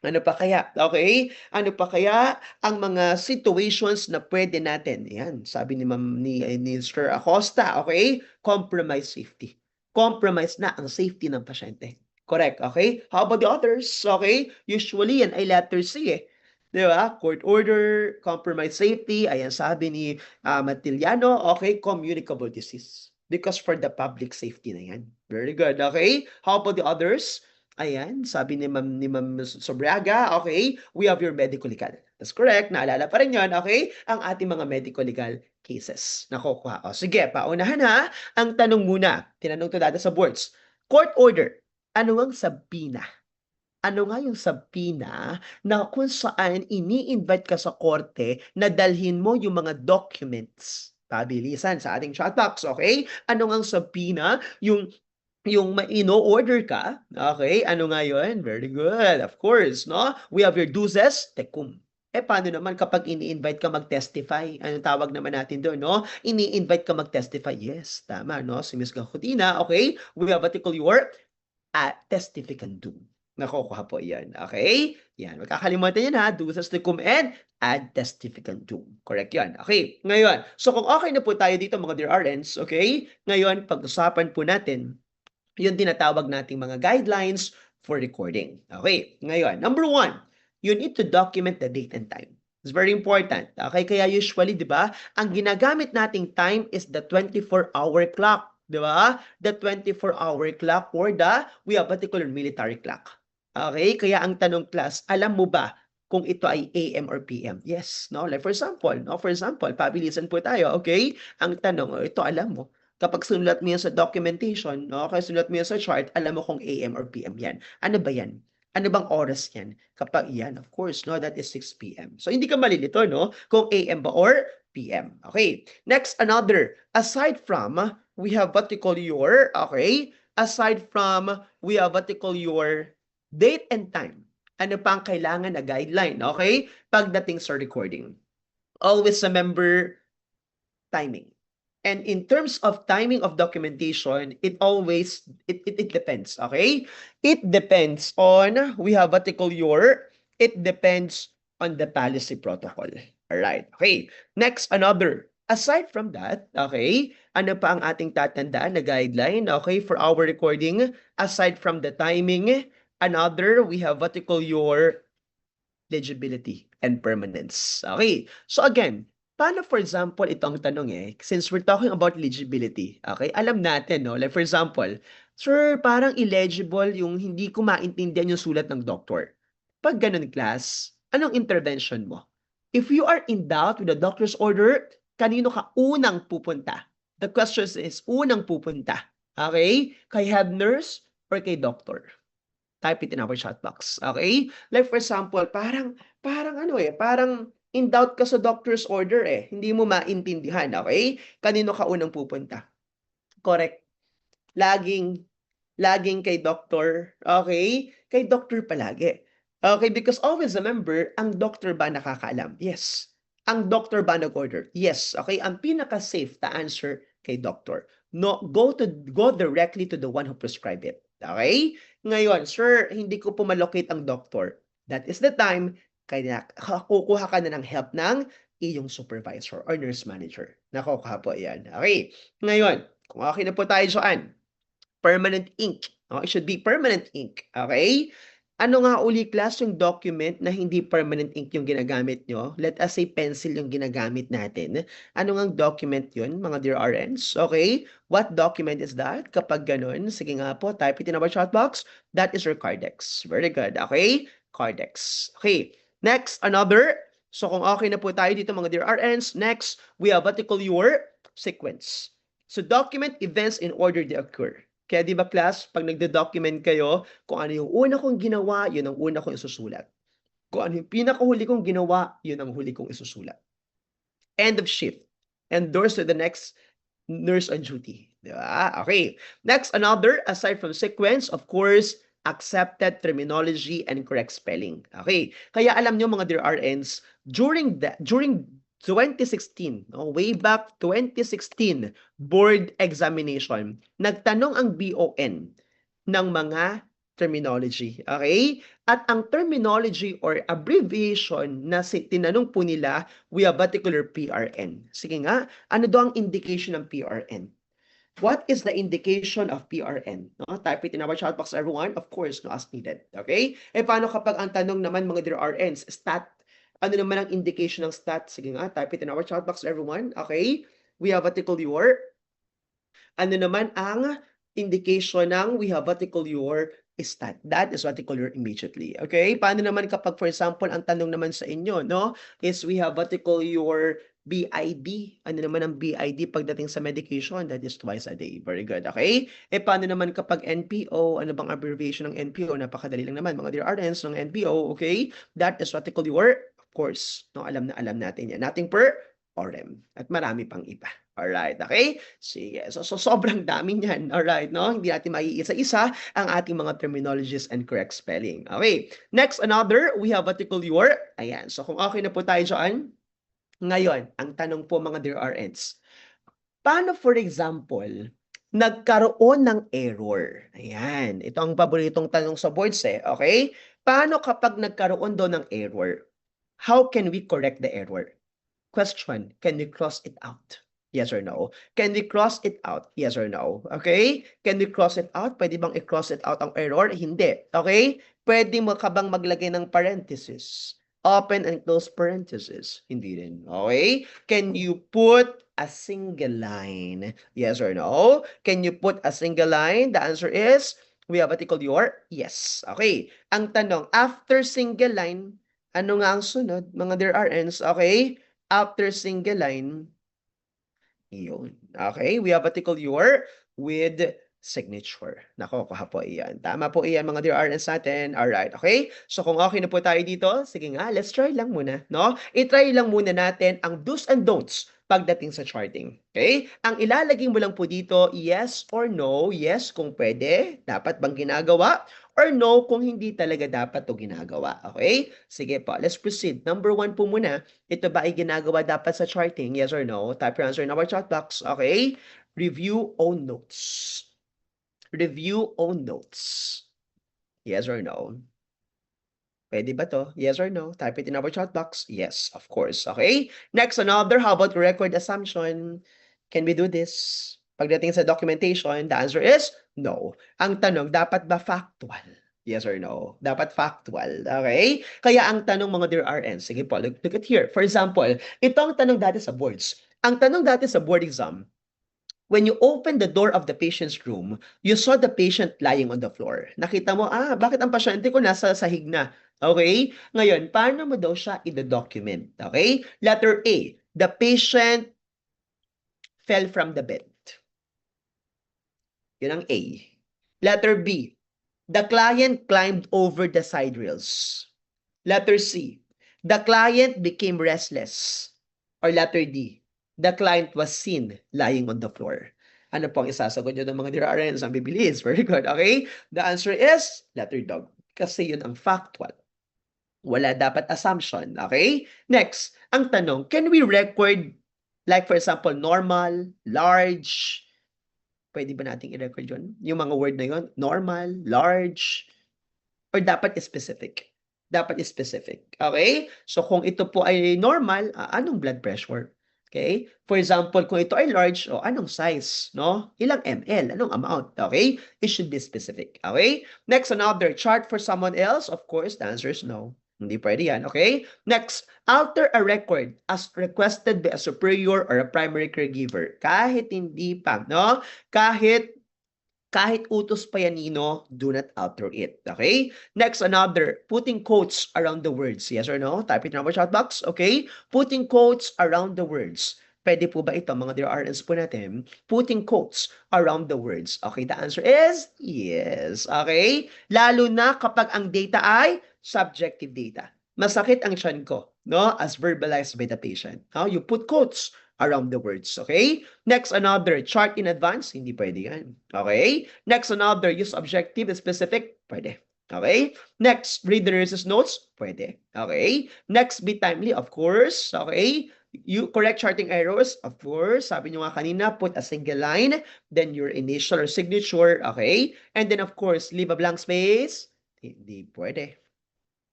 Ano pa kaya? Okay? Ano pa kaya ang mga situations na pwede natin? Yan, sabi ni Mr. Acosta, okay? Compromise safety. Compromise na ang safety ng pasyente. Correct, okay? How about the others? Okay? Usually, yan ay letter C eh. Di ba? Court order, compromise safety, ayan sabi ni Matiliano, okay? Communicable disease. because for the public safety na yan. Very good, okay? How about the others? Ayan, sabi ni Ma'am Sobriaga, okay, we have your medical legal. That's correct, naalala pa rin yun, okay? Ang ating mga medical legal cases. Nakukuha. O, sige, paunahan ha. Ang tanong muna, tinanong to dati sa boards. Court order, ano ang sabina? Ano nga yung subpoena na kung saan ini-invite ka sa korte na dalhin mo yung mga documents? Pabilisan sa ating chat box, okay? Ano nga subpoena? Yung ino-order ka, okay? Ano nga yun? Very good, of course, no? We have your duces tecum. Paano naman kapag ini-invite ka mag-testify? Anong tawag naman natin doon, no? Ini-invite ka mag-testify. Yes, tama, no? Si Ms. Gakutina, okay? We have what you call your testificandum. Nakukuha po yan. Okay? Yan. Magkakalimutan yan ha. Duces tecum and ad testificandum. Correct yan. Okay. Ngayon, so kung okay na po tayo dito mga dear RNs, okay? Ngayon, pag-usapan po natin yung tinatawag nating mga guidelines for recording. Okay. Ngayon, number 1, you need to document the date and time. It's very important. Okay? Kaya usually, di ba, ang ginagamit nating time is the 24-hour clock. Di ba? The 24-hour clock or we have particular military clock. Okay? Kaya ang tanong class, alam mo ba kung ito ay AM or PM? Yes. No? Like for example, pabilisan po tayo. Okay? Ang tanong, ito alam mo. Kapag sinulat mo yan sa documentation, no? Kaya sinulat mo yan sa chart, alam mo kung AM or PM yan. Ano ba yan? Ano bang oras yan? Kapag yan, of course, no? That is 6 PM. So, hindi ka malilito, no? Kung AM ba or PM. Okay. Next, another. Aside from, we have what you call your, okay? Aside from, we have what you call your date and time. Ano pa ang kailangan na guideline, okay? Pagdating sa recording. Always remember timing. And in terms of timing of documentation, it depends, okay? It depends on, we have what they call it depends on the policy protocol. All right, okay. Next, another. Aside from that, okay, ano pa ang ating tatandaan na guideline, okay, for our recording? Aside from the timing, another, we have what they call your legibility and permanence. Okay, so again, paano for example, ito ang tanong since we're talking about legibility, okay, alam natin, no? Like for example, sir, parang illegible yung hindi ko maintindihan yung sulat ng doktor. Pag ganun class, anong intervention mo? If you are in doubt with the doctor's order, kanino ka unang pupunta? The question is, unang pupunta, okay? Kay head nurse or kay doctor? Type it in our chat box, okay? Like for example, parang in doubt ka sa doctor's order hindi mo maintindihan, okay? Kanino ka unang pupunta? Correct. Laging kay doctor, okay? Kay doctor palagi. Okay, because always remember, ang doctor ba nakakaalam? Yes. Ang doctor ba nag-order? Yes. Okay, ang pinaka-safe na answer kay doctor. No, go directly to the one who prescribed it. Okay? Ngayon, sir, hindi ko po malocate ang doctor. That is the time kaya kukuha ka na ng help ng iyong supervisor or nurse manager. Nakukuha po yan. Okay. Ngayon, kung okay na po tayo dyan, permanent ink. It should be permanent ink. Okay? Ano nga uli class yung document na hindi permanent ink yung ginagamit nyo? Let us say pencil yung ginagamit natin. Ano nga document yun, mga dear RNs? Okay? What document is that? Kapag ganun, sige nga po, type it in our chat box. That is your Cardex. Very good. Okay? Cardex. Okay. Next, another. So kung okay na po tayo dito mga dear RNs, next, we have what you call your sequence. So document events in order they occur. Kaya di ba class, pag nagde-document kayo, kung ano yung una kong ginawa, yun ang una kong isusulat. Kung ano yung pinakahuli kong ginawa, yun ang huli kong isusulat. End of shift. Endorse to the next nurse on duty. Di ba? Okay. Next, another, aside from sequence, of course, accepted terminology and correct spelling. Okay. Kaya alam nyo mga dear RNs, during 2016, way back 2016 board examination, nagtanong ang BON ng mga terminology. Okay? At ang terminology or abbreviation na tinanong po nila, we have particular PRN. Sige nga, ano daw ang indication ng PRN? What is the indication of PRN? No? Type it in our chat box, everyone. Of course, no, as needed. Okay? Paano kapag ang tanong naman mga dear RNs, ano naman ang indication ng stat? Sige nga, type it in our chat box, everyone. Okay? We have what they call your Ano naman ang indication ng we have what they call your stat. That is what they call your immediately. Okay? Paano naman kapag, for example, ang tanong naman sa inyo, no, is we have what they call your BID. Ano naman ang BID pagdating sa medication? That is twice a day. Very good. Okay? Paano naman kapag NPO? Ano bang abbreviation ng NPO? Napakadali lang naman, mga dear RNs ng NPO. Okay? That is what they call your, of course, no, alam na alam natin yan. Nothing per OREM. At marami pang iba. Alright, okay? Sige. So sobrang dami niyan. Alright, no? Hindi natin maiisa-isa ang ating mga terminologies and correct spelling. Okay. Next, another, we have what you call your, ayan. So kung okay na po tayo dyan, ngayon, ang tanong po mga dear RNs, paano for example, nagkaroon ng error? Ayan. Ito ang paboritong tanong sa boards Okay? Paano kapag nagkaroon daw ng error? How can we correct the error? Question, can we cross it out? Yes or no? Can we cross it out? Yes or no? Okay? Can we cross it out? Pwede bang i-cross it out ang error? Hindi. Okay? Pwede mo ka bang maglagay ng parenthesis? Open and close parenthesis? Hindi rin. Okay? Can you put a single line? Yes or no? Can you put a single line? The answer is, we have what you call your yes. Okay. Ang tanong, after single line, ano nga ang sunod? Mga there are ends. Okay? After single line, yun. Okay? We have what they call your with signature. Nako, kuha po iyan. Tama po iyan, mga dear RNs natin. Alright, okay? So kung okay na po tayo dito, sige nga, let's try lang muna, no? I-try lang muna natin ang do's and don'ts pagdating sa charting. Okay? Ang ilalagay mo lang po dito, yes or no. Yes kung pwede, dapat bang ginagawa? Or no kung hindi talaga dapat to ginagawa. Okay? Sige po, let's proceed. Number 1 po muna, ito ba ay ginagawa dapat sa charting? Yes or no? Type your answer in our chat box. Okay? Review own notes. Review own notes. Yes or no? Pwede ba to? Yes or no? Type it in our chat box. Yes, of course. Okay? Next, another. How about record assumption? Can we do this? Pagdating sa documentation, the answer is no. Ang tanong, dapat ba factual? Yes or no? Dapat factual. Okay? Kaya ang tanong mga dear RN, sige po, look at here. For example, ito ang tanong dati sa boards. Ang tanong dati sa board exam, when you open the door of the patient's room, you saw the patient lying on the floor. Nakita mo, bakit ang pasyente ko nasa sahig na? Okay? Ngayon, paano mo daw siya i-document? Okay? Letter A, the patient fell from the bed. Yun ang A. Letter B, the client climbed over the side rails. Letter C, the client became restless. Or letter D, the client was seen lying on the floor. Ano po ang isasagot nyo ng mga dear RNs? Ang bibilis. Very good. Okay? The answer is letter dog. Kasi yun ang factual. Wala dapat assumption. Okay? Next, ang tanong, can we record, like for example, normal, large? Pwede ba nating i-record yun? Yung mga word na yun? Normal, large, or dapat specific? Dapat specific. Okay? So kung ito po ay normal, anong blood pressure? Okay? For example, kung ito ay large, anong size? No? Ilang ml? Anong amount? Okay? It should be specific. Okay? Next, another chart for someone else. Of course, the answer is no. Hindi pwede yan. Okay? Next, alter a record as requested by a superior or a primary caregiver. Kahit hindi pa, no? Kahit utos pa yan, Nino, do not alter it. Okay? Next, another. Putting quotes around the words. Yes or no? Type it in our chat box. Okay? Putting quotes around the words. Pwede po ba ito, mga dear RNs po natin? Putting quotes around the words. Okay, the answer is yes. Okay? Lalo na kapag ang data ay subjective data. Masakit ang tiyan ko, no? As verbalized by the patient. No? You put quotes around the words. Okay? Next, another. Chart in advance. Hindi pwede yan. Okay? Next, another. Use objective and specific. Pwede. Okay? Next, read the nurse's notes. Pwede. Okay? Next, be timely. Of course. Okay? You correct charting errors. Of course. Sabi nyo nga kanina, put a single line. Then your initial or signature. Okay? And then, of course, leave a blank space. Hindi pwede.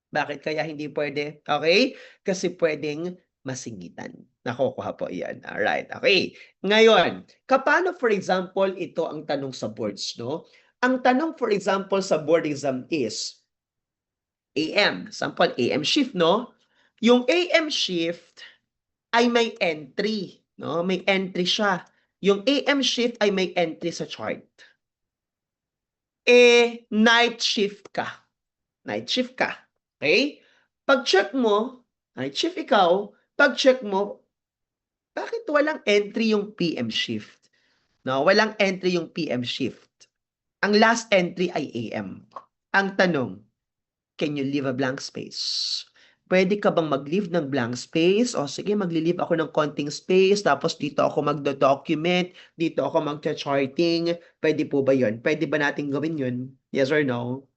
Bakit kaya hindi pwede? Okay? Kasi pwedeng masingitan. Nakukuha po iyan. Alright, okay. Ngayon, kapano for example, ito ang tanong sa boards, no? Ang tanong for example sa board exam is AM. Sample, AM shift, no? Yung AM shift ay may entry, no? May entry siya. Yung AM shift ay may entry sa chart. Night shift ka. Night shift ka. Okay? Pag-check mo, night shift ikaw, pag-check mo, bakit walang entry yung PM shift? No, walang entry yung PM shift. Ang last entry ay AM. Ang tanong, can you leave a blank space? Pwede ka bang mag-leave ng blank space? O sige, magli-leave ako ng konting space, tapos dito ako magdo-document, dito ako mag-charting. Pwede po ba yun? Pwede ba natin gawin yun? Yes or no?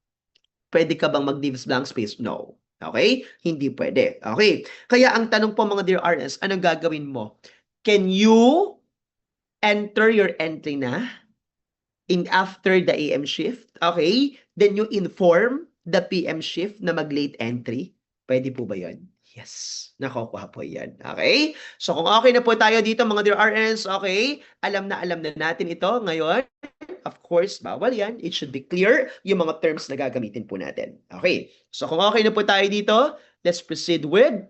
Pwede ka bang mag-leave blank space? No. Okay? Hindi pwede. Okay? Kaya ang tanong po mga dear RS, anong gagawin mo? Can you enter your entry na in after the AM shift? Okay? Then you inform the PM shift na mag-late entry? Pwede po ba yun? Yes. Nakukuha po yan. Okay? So kung okay na po tayo dito mga dear RNs, okay? Alam na natin ito ngayon. Of course, bawal yan. It should be clear yung mga terms na gagamitin po natin. Okay. So kung okay na po tayo dito, let's proceed with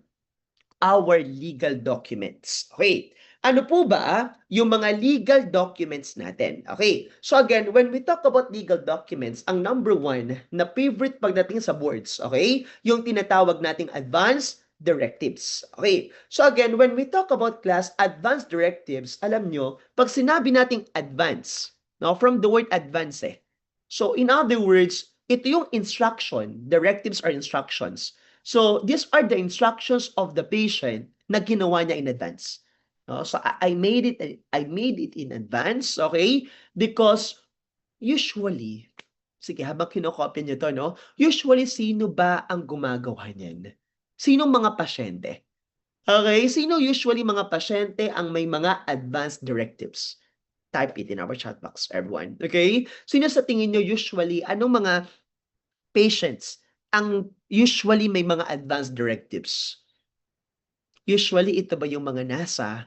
our legal documents. Okay. Ano po ba yung mga legal documents natin? Okay. So again, when we talk about legal documents, ang number one na favorite pagdating sa boards, okay, yung tinatawag nating advance directives. Okay. So again, when we talk about class advance directives, alam nyo, pag sinabi nating advance, no, from the word advance eh. So in other words, ito yung instruction, directives are instructions. So these are the instructions of the patient na ginawa niya in advance. No? So I made it in advance, okay? Because usually, sige, habang kinokopya niyo to, no? Usually, sino ba ang gumagawa niyan? Sinong mga pasyente? Okay? Sino usually mga pasyente ang may mga advanced directives? Type it in our chat box, everyone. Okay? Sino sa tingin niyo usually, anong mga patients ang usually may mga advanced directives? Usually, ito ba yung mga nasa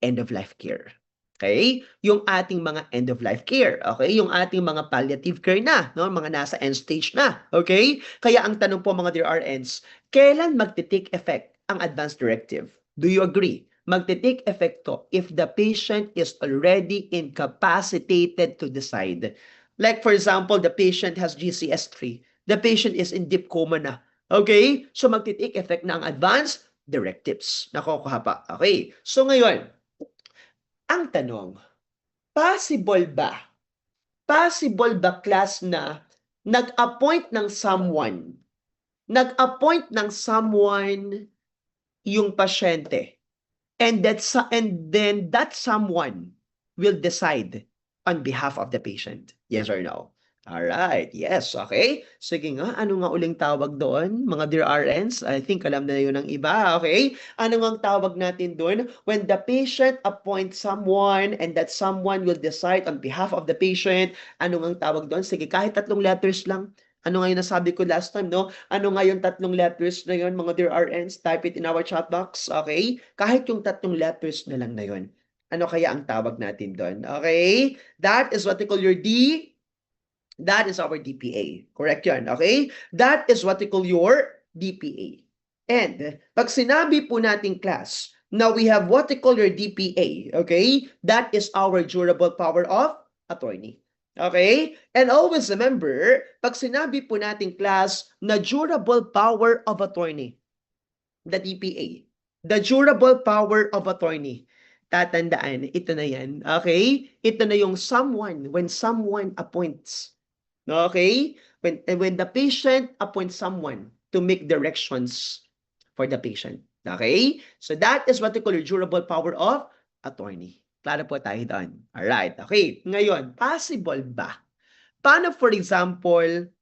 end-of-life care? Okay? Yung ating mga end-of-life care. Okay? Yung ating mga palliative care na. No? Mga nasa end stage na. Okay? Kaya ang tanong po mga dear RNs, kailan magti-take effect ang advanced directive? Do you agree? Magti-take effect to if the patient is already incapacitated to decide. Like for example, the patient has GCS3. The patient is in deep coma na. Okay? So magti-take effect na ang advanced directives. Nakukuha pa. Okay? So ngayon, ang tanong, possible ba class na nag-appoint ng someone yung pasyente and then that someone will decide on behalf of the patient? Yes or no? Alright, yes, okay. Sige nga, ano nga uling tawag doon, mga dear RNs? I think alam na yun ng iba, okay? Ano nga ang tawag natin doon? When the patient appoints someone and that someone will decide on behalf of the patient, ano nga ang tawag doon? Sige, kahit 3 letters lang. Ano nga yung nasabi ko last time, no? Ano nga yung 3 letters na yun, mga dear RNs? Type it in our chat box, okay? Kahit yung 3 letters na lang na yun. Ano kaya ang tawag natin doon? Okay? That is what we call your That is our DPA. Correct yan, okay? That is what we call your DPA. And pag sinabi po nating class, now we have what we call your DPA, okay? That is our durable power of attorney. Okay? And always remember, pag sinabi po nating class na durable power of attorney, the DPA, the durable power of attorney, tatandaan, ito na yan, okay? Ito na yung when someone appoints. Okay? When the patient appoints someone to make directions for the patient. Okay? So that is what we call your durable power of attorney. Klaro po tayo doon. Alright. Okay. Ngayon, possible ba? Paano, for example,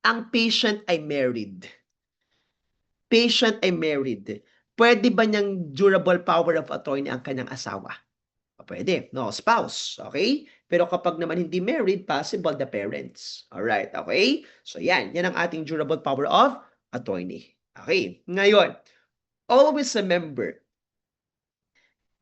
ang patient ay married? Patient ay married. Pwede ba niyang durable power of attorney ang kanyang asawa? Pwede, no, spouse, okay? Pero kapag naman hindi married, possible the parents. Alright, okay? So yan ang ating durable power of attorney. Okay, ngayon, always remember,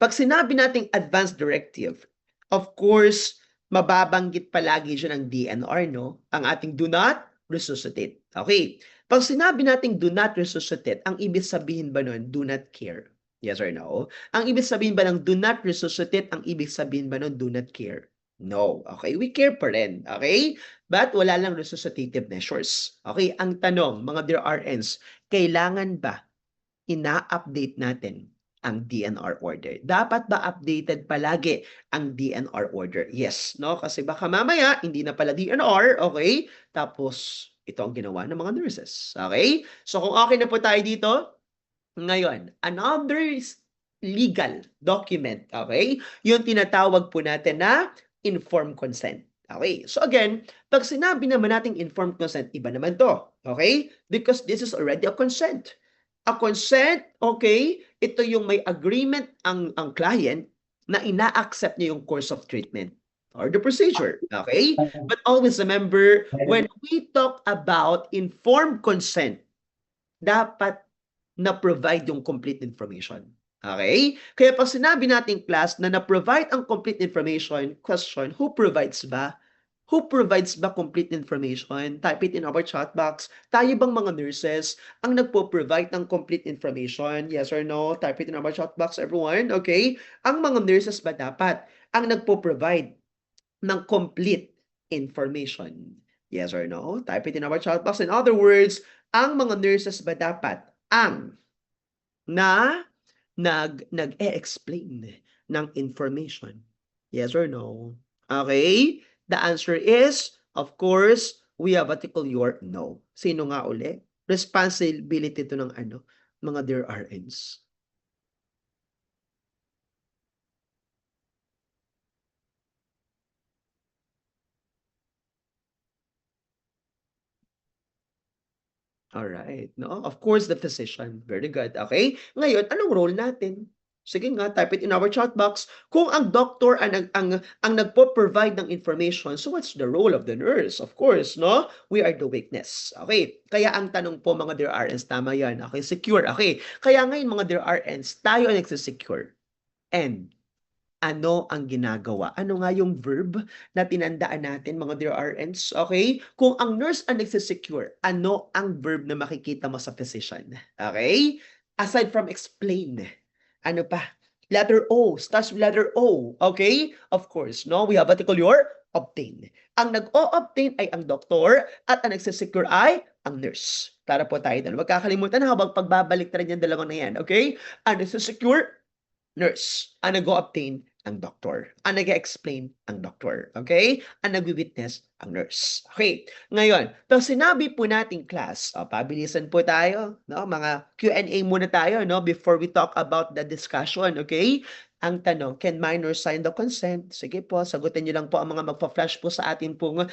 pag sinabi nating advance directive, of course, mababanggit palagi dyan ang DNR, no? Ang ating do not resuscitate. Okay, pag sinabi nating do not resuscitate, ang ibig sabihin ba nun, do not care. Yes or no? Ang ibig sabihin ba ng do not resuscitate, ang ibig sabihin ba ng do not care? No. Okay? We care pa rin. Okay? But wala lang resuscitative measures. Okay? Ang tanong, mga dear RNs, kailangan ba ina-update natin ang DNR order? Dapat ba updated palagi ang DNR order? Yes, no? Kasi baka mamaya, hindi na pala DNR, okay? Tapos, ito ang ginawa ng mga nurses. Okay? So, kung okay na po tayo dito, ngayon, another legal document, okay? Yung tinatawag po natin na informed consent. Okay, so again, pag sinabi naman nating informed consent, iba naman to. Okay? Because this is already a consent. A consent, okay, ito yung may agreement ang client na ina-accept niya yung course of treatment or the procedure. Okay? But always remember, when we talk about informed consent, dapat na-provide yung complete information. Okay? Kaya pag sinabi natin class na na-provide ang complete information, question, who provides ba? Who provides ba complete information? Type it in our chat box. Tayo bang mga nurses ang nagpo-provide ng complete information? Yes or no? Type it in our chat box, everyone. Okay? Ang mga nurses ba dapat ang nagpo-provide ng complete information? Yes or no? Type it in our chat box. In other words, ang mga nurses ba dapat ang na nag-e-explain ng information? Yes or no? Okay? The answer is, of course, we have what you call your no. Sino nga uli? Responsibility to ng ano? Mga dear RNs. Alright, no? Of course, the physician. Very good. Okay? Ngayon, anong role natin? Sige nga, type it in our chat box. Kung ang doctor ang nagpo-provide ng information, so what's the role of the nurse? Of course, no? We are the witness. Okay? Kaya ang tanong po, mga dear RNs, tama yan. Okay, secure. Okay. Kaya ngayon, mga dear RNs, tayo ang nagsisecure. And ano ang ginagawa? Ano nga yung verb na tinandaan natin, mga dear RNs? Okay? Kung ang nurse ang nagsisecure, ano ang verb na makikita mo sa physician? Okay? Aside from explain, ano pa? Letter O. Starts with letter O. Okay? Of course, no? We have what you call your obtain. Ang nag-o-obtain ay ang doktor at ang nagsisecure ay ang nurse. Tara po tayo doon. Huwag kakalimutan habang pagbabalik na rin yung dalawang na yan. Okay? Ang nagsisecure, nurse. Ang nag-o-obtain, ang doktor. Ang nag-explain, ang doktor. Okay? Ang nag-witness, ang nurse. Okay. Ngayon, pag sinabi po nating class, pabilisan po tayo, no? Mga Q&A muna tayo, no? Before we talk about the discussion, okay? Ang tanong, can minors sign the consent? Sige po, sagutin niyo lang po ang mga magpa-flash po sa ating pong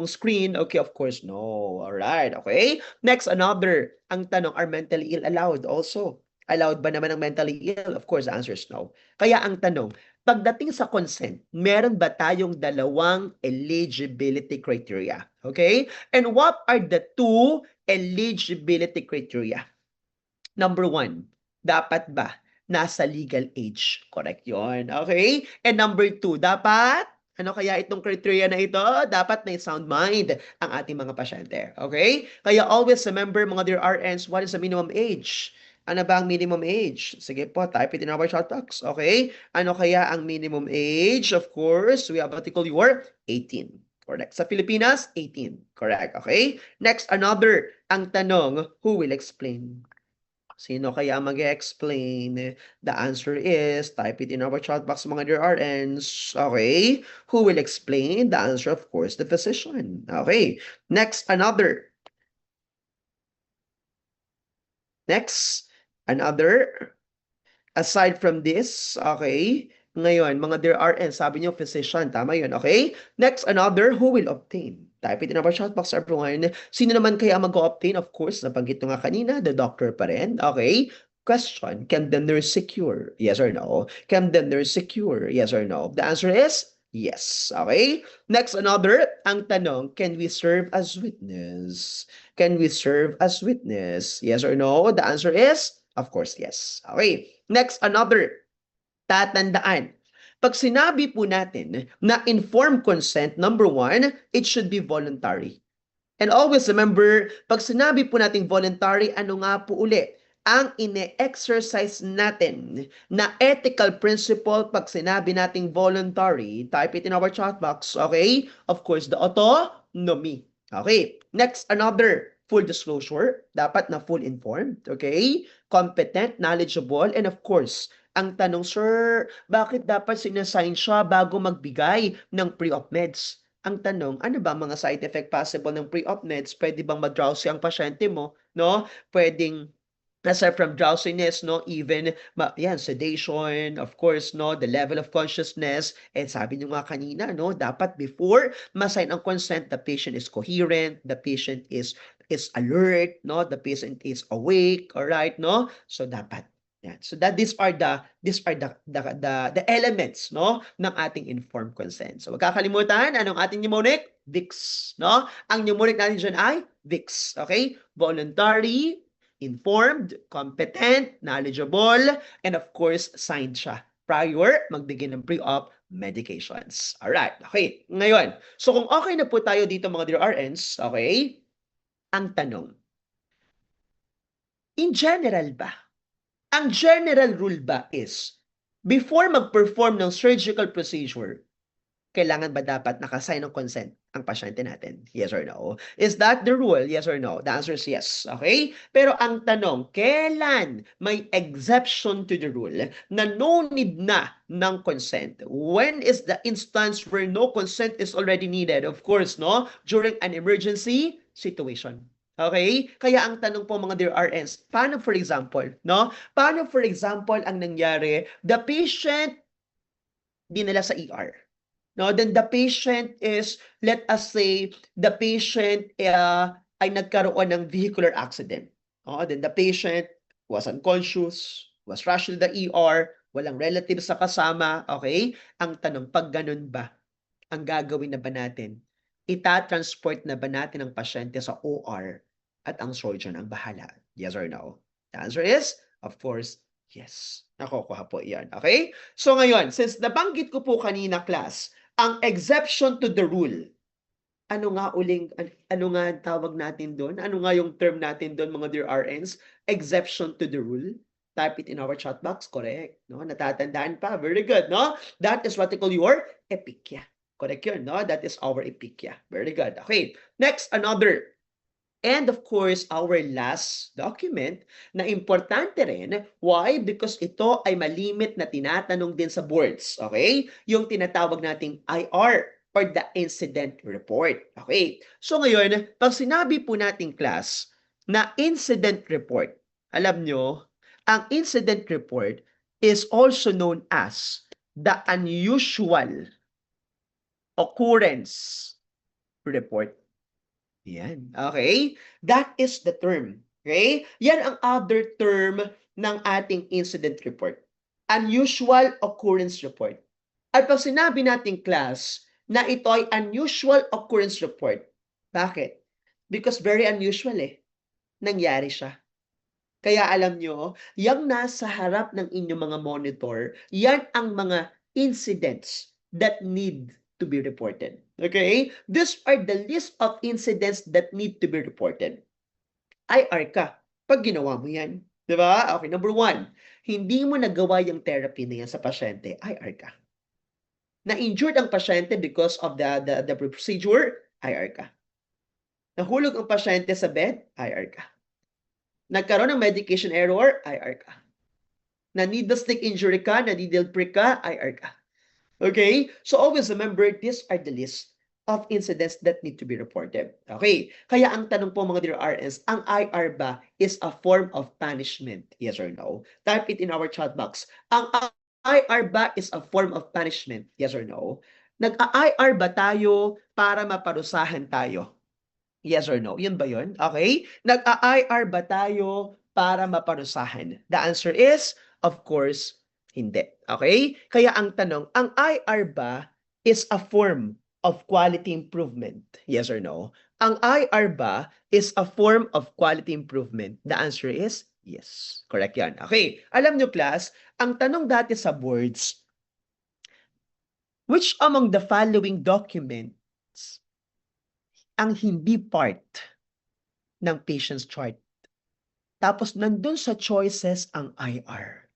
screen. Okay, of course, no. Alright, okay? Next, another. Ang tanong, are mentally ill allowed also? Allowed ba naman ang mentally ill? Of course, the answer is no. Kaya ang tanong, pagdating sa consent, meron ba tayong dalawang eligibility criteria? Okay? And what are the two eligibility criteria? Number one, dapat ba nasa legal age? Correct yon. Okay? And number two, dapat, ano kaya itong criteria na ito? Dapat may sound mind ang ating mga pasyente. Okay? Kaya always remember, mga dear RNs, what is the minimum age? Ano ba ang minimum age? Sige po, type it in our chat box. Okay? Ano kaya ang minimum age? Of course, we have article your 18. Correct. Sa Pilipinas, 18. Correct. Okay? Next, another. Ang tanong, who will explain? Sino kaya mag-explain? The answer is, type it in our chat box, mga dear RNs. Okay? Who will explain? The answer, of course, the physician. Okay? Next, another. Next, another. Aside from this, okay? Ngayon, mga dear RN, sabi niyo physician, tama yun, okay? Next, another, who will obtain? Type it in our chat box, everyone. Sino naman kaya mag-obtain? Of course, nabanggit ko nga kanina, the doctor pa rin, okay? Question, can the nurse secure? Yes or no? Can the nurse secure? Yes or no? The answer is yes, okay? Next, another, ang tanong, can we serve as witness? Can we serve as witness? Yes or no? The answer is, of course, yes. Okay. Next, another. Tatandaan. Pag sinabi po natin na informed consent, number one, it should be voluntary. And always remember, pag sinabi po natin voluntary, ano nga po uli? ang ine-exercise natin na ethical principle pag sinabi nating voluntary, type it in our chat box, okay? Of course, the autonomy. Okay, next, another full disclosure, dapat na full informed, okay? Competent, knowledgeable, and of course, ang tanong, sir, bakit dapat sinassign siya bago magbigay ng pre-op meds? Ang tanong, ano ba mga side effect possible ng pre-op meds? Pwede bang ma-drowsy ang pasyente mo, no? Pwedeng aside from drowsiness, no, even yan, sedation, of course, no, the level of consciousness, and sabi niyo nga kanina, no, dapat before ma-sign ang consent, the patient is coherent, the patient is alert, no, the patient is awake, all right, no, so dapat yan. So that these are the elements, no, ng ating informed consent. So wag kakalimutan, anong ating mnemonic? VIX, no? Ang mnemonic natin dyan ay VIX, okay? Voluntary, informed, competent, knowledgeable, and of course, signed siya prior magbigay ng pre-op medications. Alright, okay. Ngayon, so kung okay na po tayo dito mga dear RNs, okay, ang tanong, in general ba, ang general rule ba is, before mag-perform ng surgical procedure, kailangan ba dapat nakasign ng consent ang pasyente natin? Yes or no? Is that the rule? Yes or no? The answer is yes. Okay? Pero ang tanong, kailan may exception to the rule na no need na ng consent? When is the instance where no consent is already needed? Of course, no? During an emergency situation. Okay? Kaya ang tanong po mga dear RNs, paano for example, no? Paano for example ang nangyari, the patient dinala sa ER. No, then the patient is, let us say, the patient ay nagkaroon ng vehicular accident. Then the patient was unconscious, was rushed to the ER, walang relatives sa kasama, okay? Ang tanong, pag ganun ba, ang gagawin na ba natin? Ita-transport na ba natin ang pasyente sa OR at ang surgeon ang bahala? Yes or no? The answer is, of course, yes. Nakukuha po yan. Okay? So ngayon, since nabanggit ko po kanina, class, ang exception to the rule, ano nga tawag natin doon? Ano nga yung term natin doon, mga dear RNs? Exception to the rule. Type it in our chat box. Correct. No? Natatandaan pa. Very good. No? That is what we call your epicya. Correct yun. No? That is our epicya. Very good. Okay. Next, another. And of course, our last document na importante rin. Why? Because ito ay malimit na tinatanong din sa boards. Okay? Yung tinatawag nating IR or the incident report. Okay? So ngayon, pag sinabi po nating class na incident report, alam nyo, ang incident report is also known as the unusual occurrence report. Yan. Okay? That is the term. Okay? Yan ang other term ng ating incident report. Unusual occurrence report. At pag sinabi nating class na ito ay unusual occurrence report, bakit? Because very unusual nangyari siya. Kaya alam nyo, yung nasa harap ng inyong mga monitor, yan ang mga incidents that need to be reported. Okay? These are the list of incidents that need to be reported. IR ka pag ginawa mo yan. Diba? Okay, number 1, hindi mo nagawa yung therapy na yan sa pasyente, IR ka. Na-injured ang pasyente because of the procedure, IR ka. Nahulog ang pasyente sa bed, IR ka. Nagkaroon ng medication error, IR ka. Na-needle stick injury ka, na-needle prick ka, IR ka. Okay? So always remember, these are the list of incidents that need to be reported. Okay? Kaya ang tanong po mga dear RNs, ang IR ba is a form of punishment? Yes or no? Type it in our chat box. Ang IR ba is a form of punishment? Yes or no? Nag-IR ba tayo para maparusahan tayo? Yes or no? Yun ba yun? Okay? Nag-IR ba tayo para maparusahan? The answer is, of course, hindi. Okay? Kaya ang tanong, ang IR ba is a form of quality improvement? Yes or no? Ang IR ba is a form of quality improvement? The answer is yes. Correct yan. Okay. Alam nyo class, ang tanong dati sa boards, which among the following documents ang hindi part ng patient's chart? tapos nandun sa choices ang IR.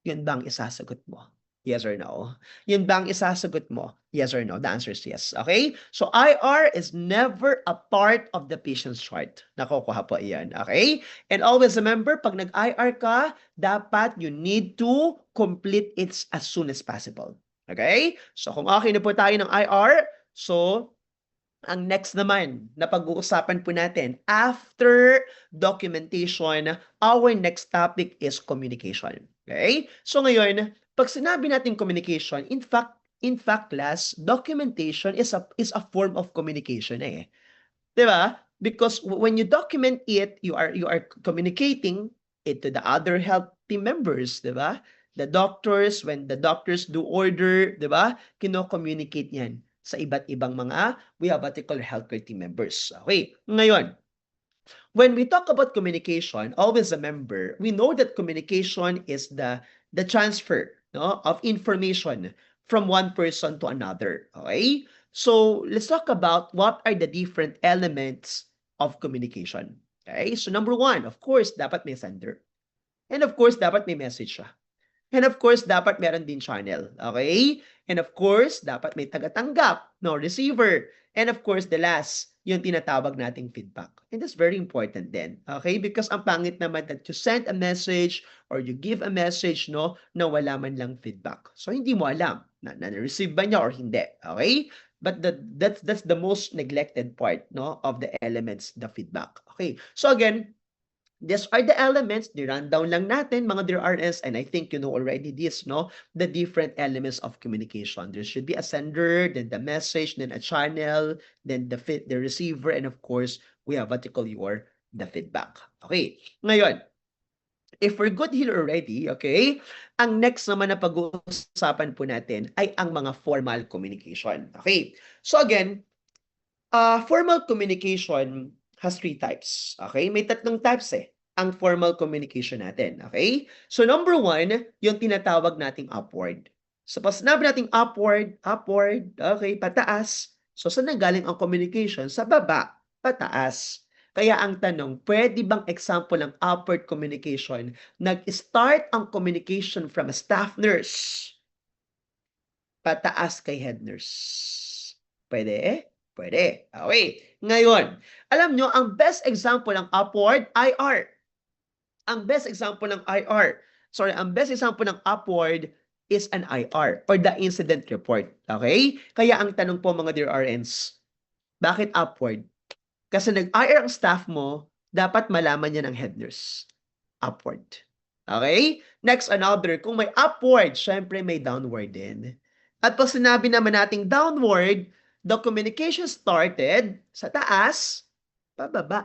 Yun ba ang isasagot mo? Yes or no? Yun ba ang isasagot mo? Yes or no? The answer is yes. Okay? So, IR is never a part of the patient's chart. Nakukuha po iyan. Okay? And always remember, pag nag-IR ka, dapat you need to complete it as soon as possible. Okay? So, kung okay na po tayo ng IR, so, ang next naman na pag-uusapan po natin after documentation, our next topic is communication. Okay? So ngayon, pag sinabi natin communication, in fact class, documentation is a form of communication eh. 'Di ba? Because when you document it, you are communicating it to the other health team members, 'di ba? The doctors, when the doctors do order, 'di ba? Kino-communicate 'yan sa iba't ibang mga we have what they call healthcare team members. Okay. Ngayon, when we talk about communication, always remember, we know that communication is the transfer, no, of information from one person to another. Okay? So, let's talk about what are the different elements of communication. Okay? So, number one, of course, dapat may sender. And of course, dapat may message siya. And of course, dapat meron din channel. Okay? And of course, dapat may tagatanggap, no receiver. And of course, the last, yung tinatawag nating feedback. And that's very important then. Okay? Because ang pangit naman that you send a message or you give a message, no, na wala man lang feedback. So, hindi mo alam na na-receive ba niya or hindi. Okay? But that's the most neglected part, no, of the elements, the feedback. Okay? So again, these are the elements, ni-rundown lang natin mga dear RS, and I think you know already this, no? The different elements of communication. There should be a sender, then the message, then a channel, then the receiver, and of course, we have what you call the feedback. Okay, ngayon, if we're good here already, okay, ang next naman na pag-uusapan po natin ay ang mga formal communication. Okay, so again, formal communication has 3 types. Okay? May 3 types ang formal communication natin. Okay? So number 1, yung tinatawag nating upward. So pag sinabi nating upward, okay, pataas. So saan nanggaling ang communication? Sa baba, pataas. Kaya ang tanong, pwede bang example ng upward communication? Nag-start ang communication from a staff nurse, pataas kay head nurse. Pwede? Pwede. Okay. Ngayon, alam nyo, ang best example ng upward, IR. Ang best example ng upward is an IR or the incident report. Okay? Kaya ang tanong po mga dear RNs, bakit upward? Kasi nag-IR ang staff mo, dapat malaman niya ng head nurse. Upward. Okay? Next, another. Kung may upward, syempre may downward din. At pag sinabi naman nating downward, the communication started sa taas, pababa.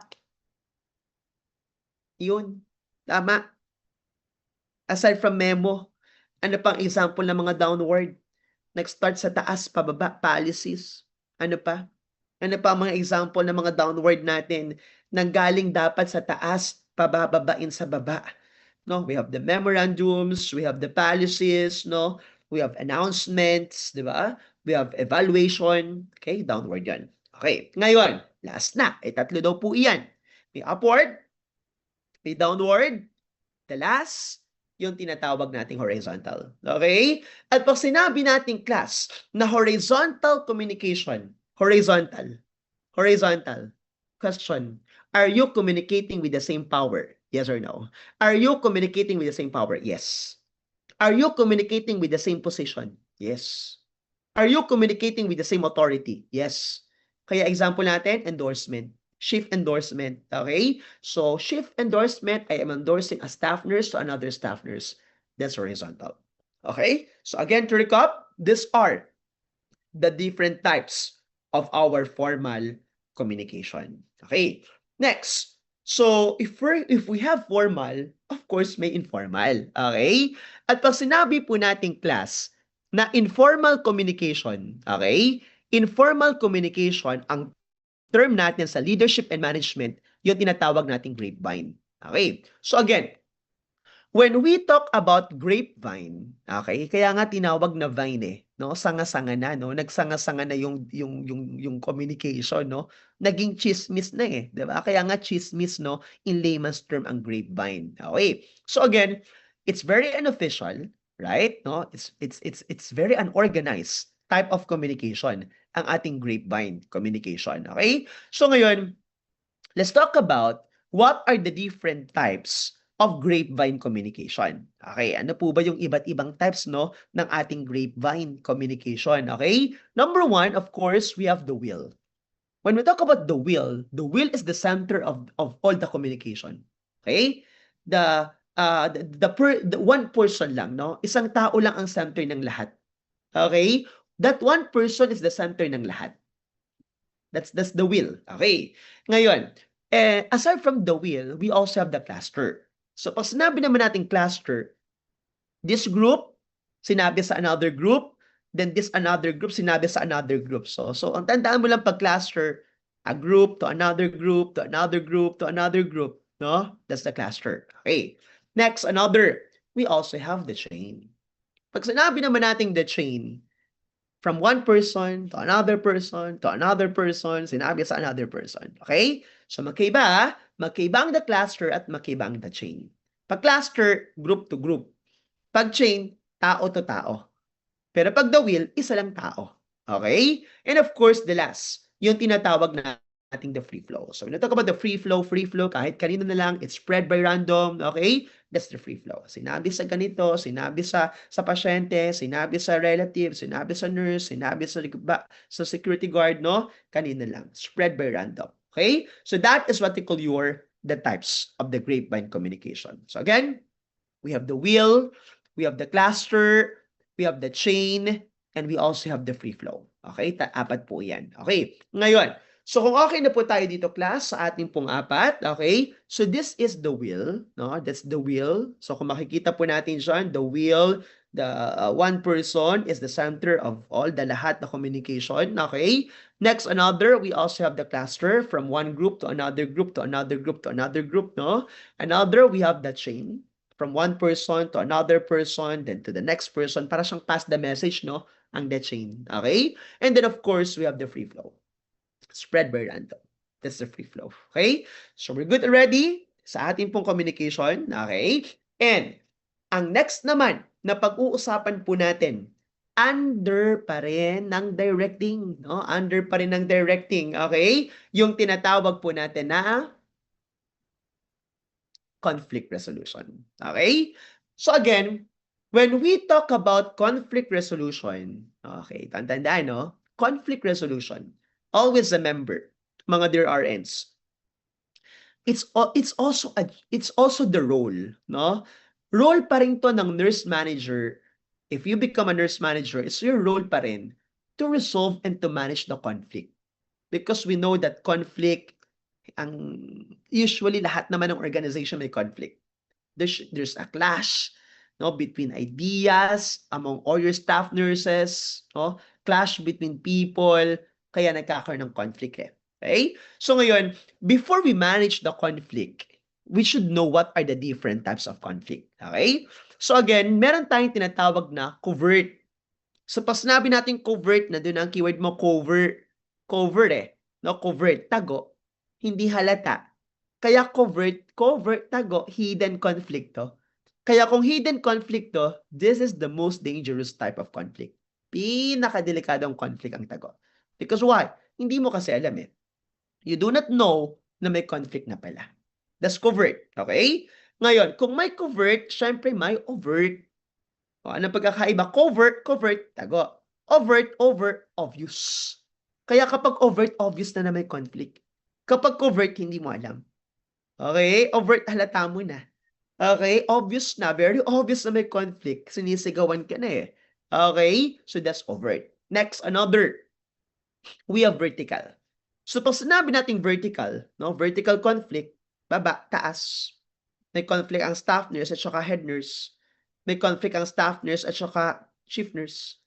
Yun. Tama. Aside from memo, ano pang example ng mga downward? Nag-start sa taas, pababa, policies. Ano pa? Ano pa ang mga example ng mga downward natin? Nanggaling dapat sa taas, pabababain sa baba. No, we have the memorandums, we have the policies, no? We have announcements, di ba? We have evaluation. Okay, downward yan. Okay, ngayon, last na. 3 daw po iyan. May upward, may downward, the last, yung tinatawag nating horizontal. Okay? At pag sinabi nating class na horizontal communication, horizontal, question, are you communicating with the same power? Yes or no? Are you communicating with the same power? Yes. Are you communicating with the same position? Yes. Are you communicating with the same authority? Yes. Kaya example natin, endorsement. Shift endorsement. Okay? So, shift endorsement, I am endorsing a staff nurse to another staff nurse. That's horizontal. Okay? So, again, to recap, these are the different types of our formal communication. Okay? Next. So, if we have formal, of course, may informal. Okay? At pag sinabi po nating class na informal communication, okay? Informal communication, ang term natin sa leadership and management, yung tinatawag nating grapevine. Okay? So again, When we talk about grapevine, okay? Kaya nga tinawag na vine eh, no? Sanga-sanga na, no? Nagsanga-sanga na yung communication, no? Naging chismis na eh, 'di ba? Kaya nga chismis, no, in layman's term ang grapevine. Okay. So again, it's very unofficial, right? No? It's very unorganized type of communication ang ating grapevine communication, okay? So ngayon, let's talk about what are the different types of grapevine communication. Okay, ano po ba yung iba't ibang types, no, ng ating grapevine communication? Okay, number one, of course, we have the will. When we talk about the will is the center of all the communication. Okay, the one person lang, no, isang tao lang ang center ng lahat. Okay, that one person is the center ng lahat. That's the will. Okay. Ngayon, aside from the will, we also have the cluster. So pag sinabi naman natin cluster, this group sinabi sa another group, then this another group sinabi sa another group. So ang tandaan mo lang pag cluster, a group to another group to another group to another group, no? That's the cluster. Okay. Next, another. We also have the chain. Pag sinabi naman natin the chain, from one person to another person to another person, sinabi sa another person. Okay? So magkaiba, magkaiba ang the cluster at magkaiba ang the chain. Pag cluster, group to group. Pag chain, tao to tao. Pero pag the will, isa lang tao. Okay? And of course, the last, yung tinatawag nating the free flow. So when we talk about the free flow, kahit kanino na lang, it's spread by random. Okay? That's the free flow. Sinabi sa ganito, sinabi sa pasyente, sinabi sa relative, sinabi sa nurse, sinabi sa security guard, no? Kanina lang. Spread by random. Okay? So that is what we call the types of the grapevine communication. So again, we have the will, we have the cluster, we have the chain, and we also have the free flow. Okay? Apat po yan. Okay? Ngayon, so kung okay na po tayo dito, class, sa ating pong apat, okay? So this is the will, no? That's the will. So kung makikita po natin dyan, the will, the one person is the center of all, the lahat na communication, okay? Next, another, we also have the cluster from one group to another group to another group to another group, no? Another, we have the chain from one person to another person, then to the next person, para siyang pass the message, no? Ang the chain, okay? And then, of course, we have the free flow. Spread by random. That's the free flow. Okay? So we're good already sa ating pong communication. Okay? And ang next naman na pag-uusapan po natin, under pa rin ng directing. No? Under pa rin ng directing. Okay? Yung tinatawag po natin na conflict resolution. Okay? So again, when we talk about conflict resolution, okay, tandaan, no? Conflict resolution, always remember, mga dear RNs, it's also the role, no? Role pa rin to ng nurse manager. If you become a nurse manager, it's your role pa rin to resolve and to manage the conflict. Because we know that conflict, usually lahat naman ng organization may conflict. There's a clash, no, between ideas among all your staff nurses, no? Clash between people, kaya nagkakaroon ng conflict eh. Okay? So ngayon, before we manage the conflict, we should know what are the different types of conflict. Okay? So again, meron tayong tinatawag na covert. So pag sinabi natin covert, na doon ang keyword mo covert eh. No? Covert, tago, hindi halata. Kaya covert, tago, hidden conflict to. Kaya kung hidden conflict to, this is the most dangerous type of conflict. Pinakadelikadong conflict ang tago. Because why? Hindi mo kasi alam eh. You do not know na may conflict na pala. That's covert. Okay? Ngayon, kung may covert, syempre may overt. O, anong pagkakaiba? Covert, tago. Overt, obvious. Kaya kapag overt, obvious na may conflict. Kapag covert, hindi mo alam. Okay? Overt, halata mo na. Okay? Obvious na. Very obvious na may conflict. Sinisigawan ka na eh. Okay? So that's overt. Next, another. We have vertical. So pag sinabi nating vertical, no? Vertical conflict, baba, taas. May conflict ang staff nurse at saka head nurse. May conflict ang staff nurse at saka chief nurse.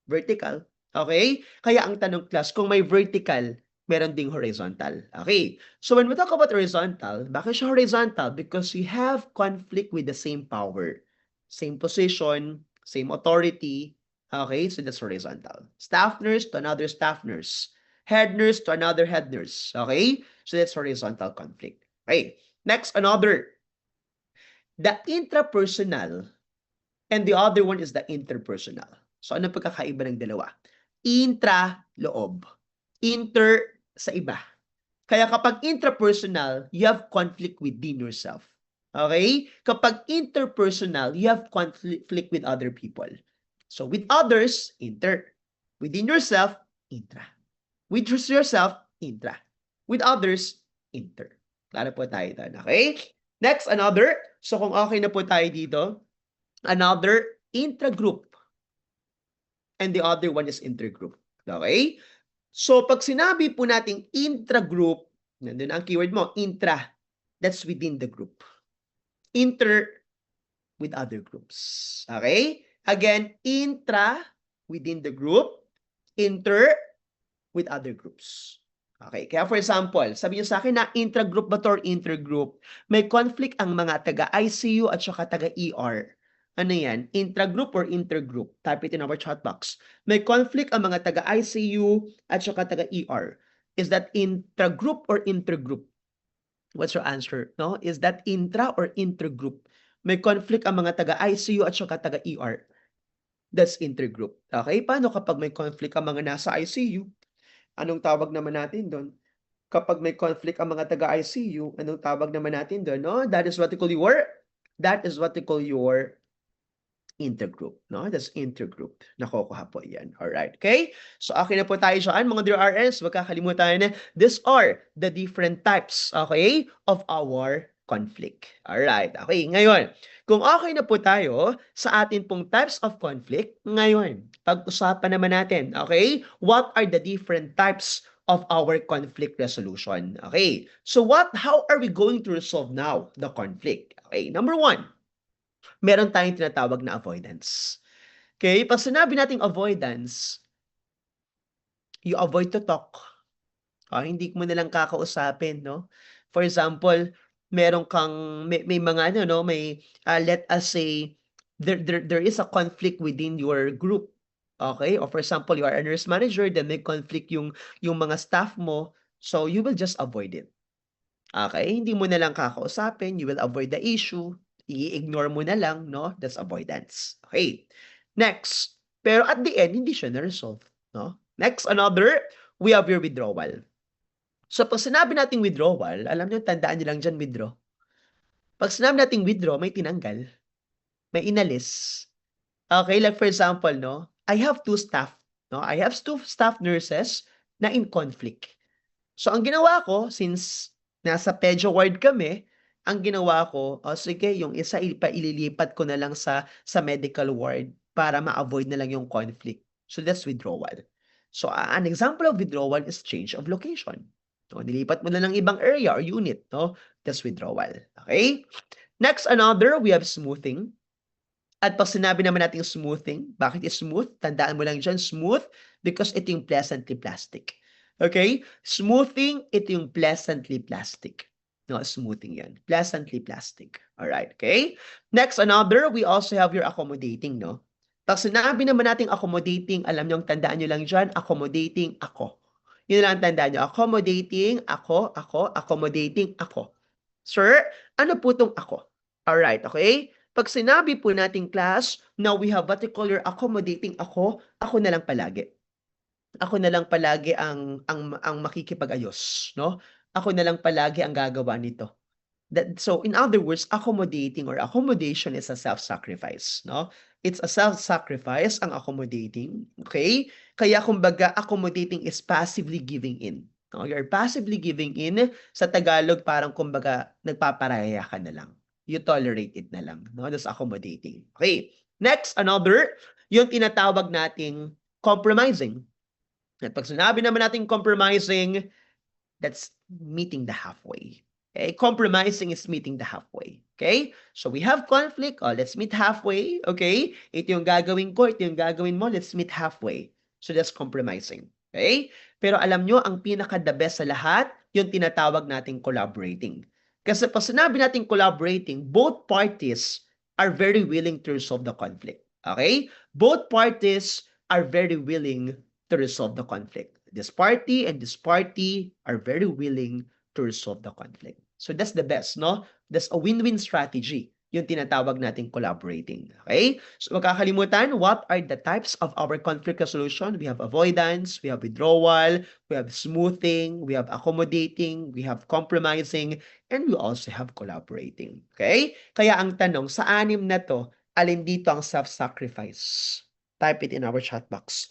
Vertical. Okay? Kaya ang tanong class, kung may vertical, meron ding horizontal. Okay. So when we talk about horizontal, bakit siya horizontal? Because you have conflict with the same power, same position, same authority. Okay, so that's horizontal. Staff nurse to another staff nurse. Head nurse to another head nurse. Okay, so that's horizontal conflict. Okay, next, another. The intrapersonal and the other one is the interpersonal. So ano pagkakaiba ng dalawa? Intra, loob. Inter, sa iba. Kaya kapag intrapersonal, you have conflict within yourself. Okay? Kapag interpersonal, you have conflict with other people. So with others, inter. Within yourself, intra. With yourself, intra. With others, inter. Klaro po tayo doon. Okay? Next, another. So kung okay na po tayo dito, another intragroup. And the other one is intergroup. Okay? So, pag sinabi po nating intragroup, nandun ang keyword mo, intra, that's within the group. Inter, with other groups. Okay? Again, intra, within the group. Inter, with other groups. Okay? Kaya for example, sabi niyo sa akin na intragroup ba to or intergroup? May conflict ang mga taga-ICU at saka taga-ER. Ano yan? Intragroup or intergroup? Type it in our chat box. May conflict ang mga taga-ICU at saka taga-ER. Is that intragroup or intergroup? What's your answer? No? Is that intra or intergroup? May conflict ang mga taga-ICU at saka taga-ER. That's intergroup. Okay? Paano kapag may conflict ang mga nasa ICU? Anong tawag naman natin doon? Kapag may conflict ang mga taga-ICU, anong tawag naman natin doon? No? That is what we call your intergroup, no? That's intergroup. Nakukuha po yan. Alright, okay? So, akin na po tayo dyan, mga dear RNs, wag kakalimutan na, these are the different types, okay, of our conflict. Alright, okay, ngayon, kung okay na po tayo sa atin pong types of conflict, ngayon, pag-usapan naman natin, okay, what are the different types of our conflict resolution? Okay, so how are we going to resolve now the conflict? Okay, number one, meron tayong tinatawag na avoidance. Okay? Pag sinabi nating avoidance, you avoid to talk. Hindi mo na lang kakausapin, no? For example, meron kang, may mga ano, no? May, let us say, there is a conflict within your group. Okay? Or for example, you are a nurse manager, then may conflict yung mga staff mo, so you will just avoid it. Okay? Hindi mo na lang kakausapin, you will avoid the issue, i-ignore mo na lang, no? That's avoidance. Okay. Next, pero at the end, hindi siya na-resolve, no? Next, another, we have your withdrawal. So, pag sinabi nating withdrawal, alam niyo, tandaan niyo lang dyan, withdraw. Pag sinabi nating withdraw, may tinanggal, may inalis. Okay, like for example, no? I have two staff, no? I have two staff nurses na in conflict. So, ang ginawa ko, since nasa pedia ward kami, ang ginawa ko, sige, yung isa ililipat ko na lang sa medical ward para ma-avoid na lang yung conflict. So, that's withdrawal. So, an example of withdrawal is change of location. So, nilipat mo na lang ibang area or unit, no? That's withdrawal. Okay? Next, another, we have smoothing. At pag sinabi naman natin smoothing, bakit is smooth? Tandaan mo lang dyan, smooth, because ito yung pleasantly plastic. Okay? Smoothing, ito yung pleasantly plastic. No, smoothing yan. Pleasantly plastic. Alright, okay? Next, another, we also have your accommodating, no? Pag sinabi naman natin accommodating, alam nyo, tandaan nyo lang dyan, accommodating ako. Yun lang tandaan nyo. Accommodating ako, accommodating ako. Sir, ano po itong ako? Alright, okay? Pag sinabi po nating class, now we have what we call your accommodating ako na lang palagi. Ako na lang palagi ang makikipag-ayos, no? Ako na lang palagi ang gagawa nito. So in other words, accommodating or accommodation is a self-sacrifice, no? It's a self-sacrifice ang accommodating, okay? Kaya kumbaga accommodating is passively giving in. No? You're passively giving in, sa Tagalog parang kumbaga nagpaparaya ka na lang. You tolerate it na lang, no? That's accommodating. Okay. Next, another, yung tinatawag nating compromising. At pag sinabi naman natin compromising, that's meeting the halfway. Okay? Compromising is meeting the halfway. Okay? So we have conflict. Let's meet halfway. Okay? Ito yung gagawin ko, ito yung gagawin mo. Let's meet halfway. So that's compromising. Okay? Pero alam nyo, ang pinaka-the best sa lahat, yung tinatawag nating collaborating. Kasi pag sinabi nating collaborating, both parties are very willing to resolve the conflict. Okay? Both parties are very willing to resolve the conflict. This party and this party are very willing to resolve the conflict. So that's the best, no? That's a win-win strategy, yung tinatawag nating collaborating. Okay? So magkakalimutan, what are the types of our conflict resolution? We have avoidance, we have withdrawal, we have smoothing, we have accommodating, we have compromising, and we also have collaborating. Okay? Kaya ang tanong, sa anim na to, alin dito ang self-sacrifice? Type it in our chat box.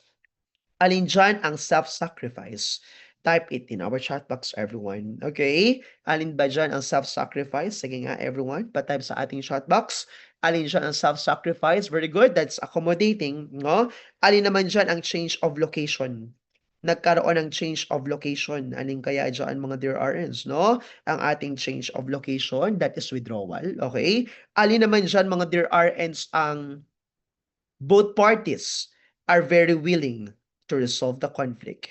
Alin dyan ang self-sacrifice? Type it in our chat box, everyone. Okay? Alin ba dyan ang self-sacrifice? Sige nga, everyone. Pa-type sa ating chat box. Alin dyan ang self-sacrifice? Very good. That's accommodating. No? Alin naman dyan ang change of location? Nagkaroon ng change of location. Alin kaya dyan mga dear RNs, no? Ang ating change of location, that is withdrawal. Okay? Alin naman dyan mga dear RNs ang both parties are very willing to resolve the conflict.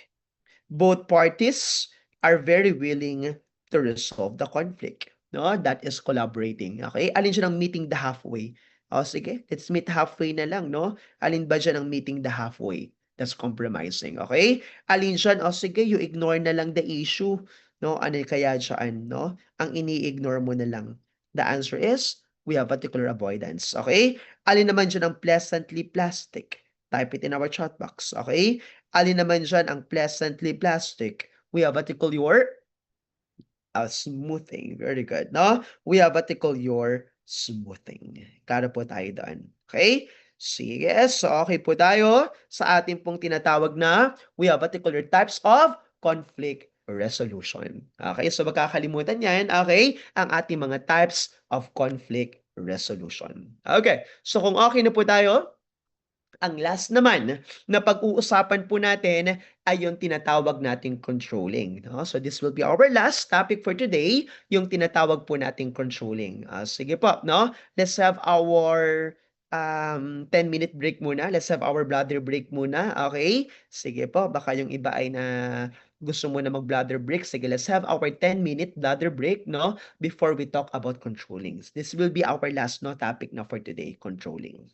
Both parties are very willing to resolve the conflict. No? That is collaborating. Okay? Alin siya ng meeting the halfway? O sige, let's meet halfway na lang, no? Alin ba dyan ang meeting the halfway? That's compromising. Okay? Alin dyan, o sige, you ignore na lang the issue. No? Ano kaya dyan, no? Ang ini-ignore mo na lang. The answer is, we have particular avoidance. Okay? Alin naman dyan ang pleasantly plastic? Type it in our chat box. Okay? Alin naman dyan ang pleasantly plastic? We have what you call your smoothing. Very good, no? We have what you call your smoothing. Klaro po tayo doon. Okay? Sige, so okay po tayo sa ating pong tinatawag na we have particular types of conflict resolution. Okay, so magkakalimutan yan, okay, ang ating mga types of conflict resolution. Okay, so kung okay na po tayo, ang last naman na pag-uusapan po natin ay yung tinatawag nating controlling. No? So this will be our last topic for today, yung tinatawag po nating controlling. Sige po, no? Let's have our 10-minute break muna. Let's have our bladder break muna. Okay? Sige po, baka yung iba ay na gusto mo na mag-bladder break. Sige, let's have our 10-minute bladder break, no? Before we talk about controlling. This will be our last no topic na for today, controlling.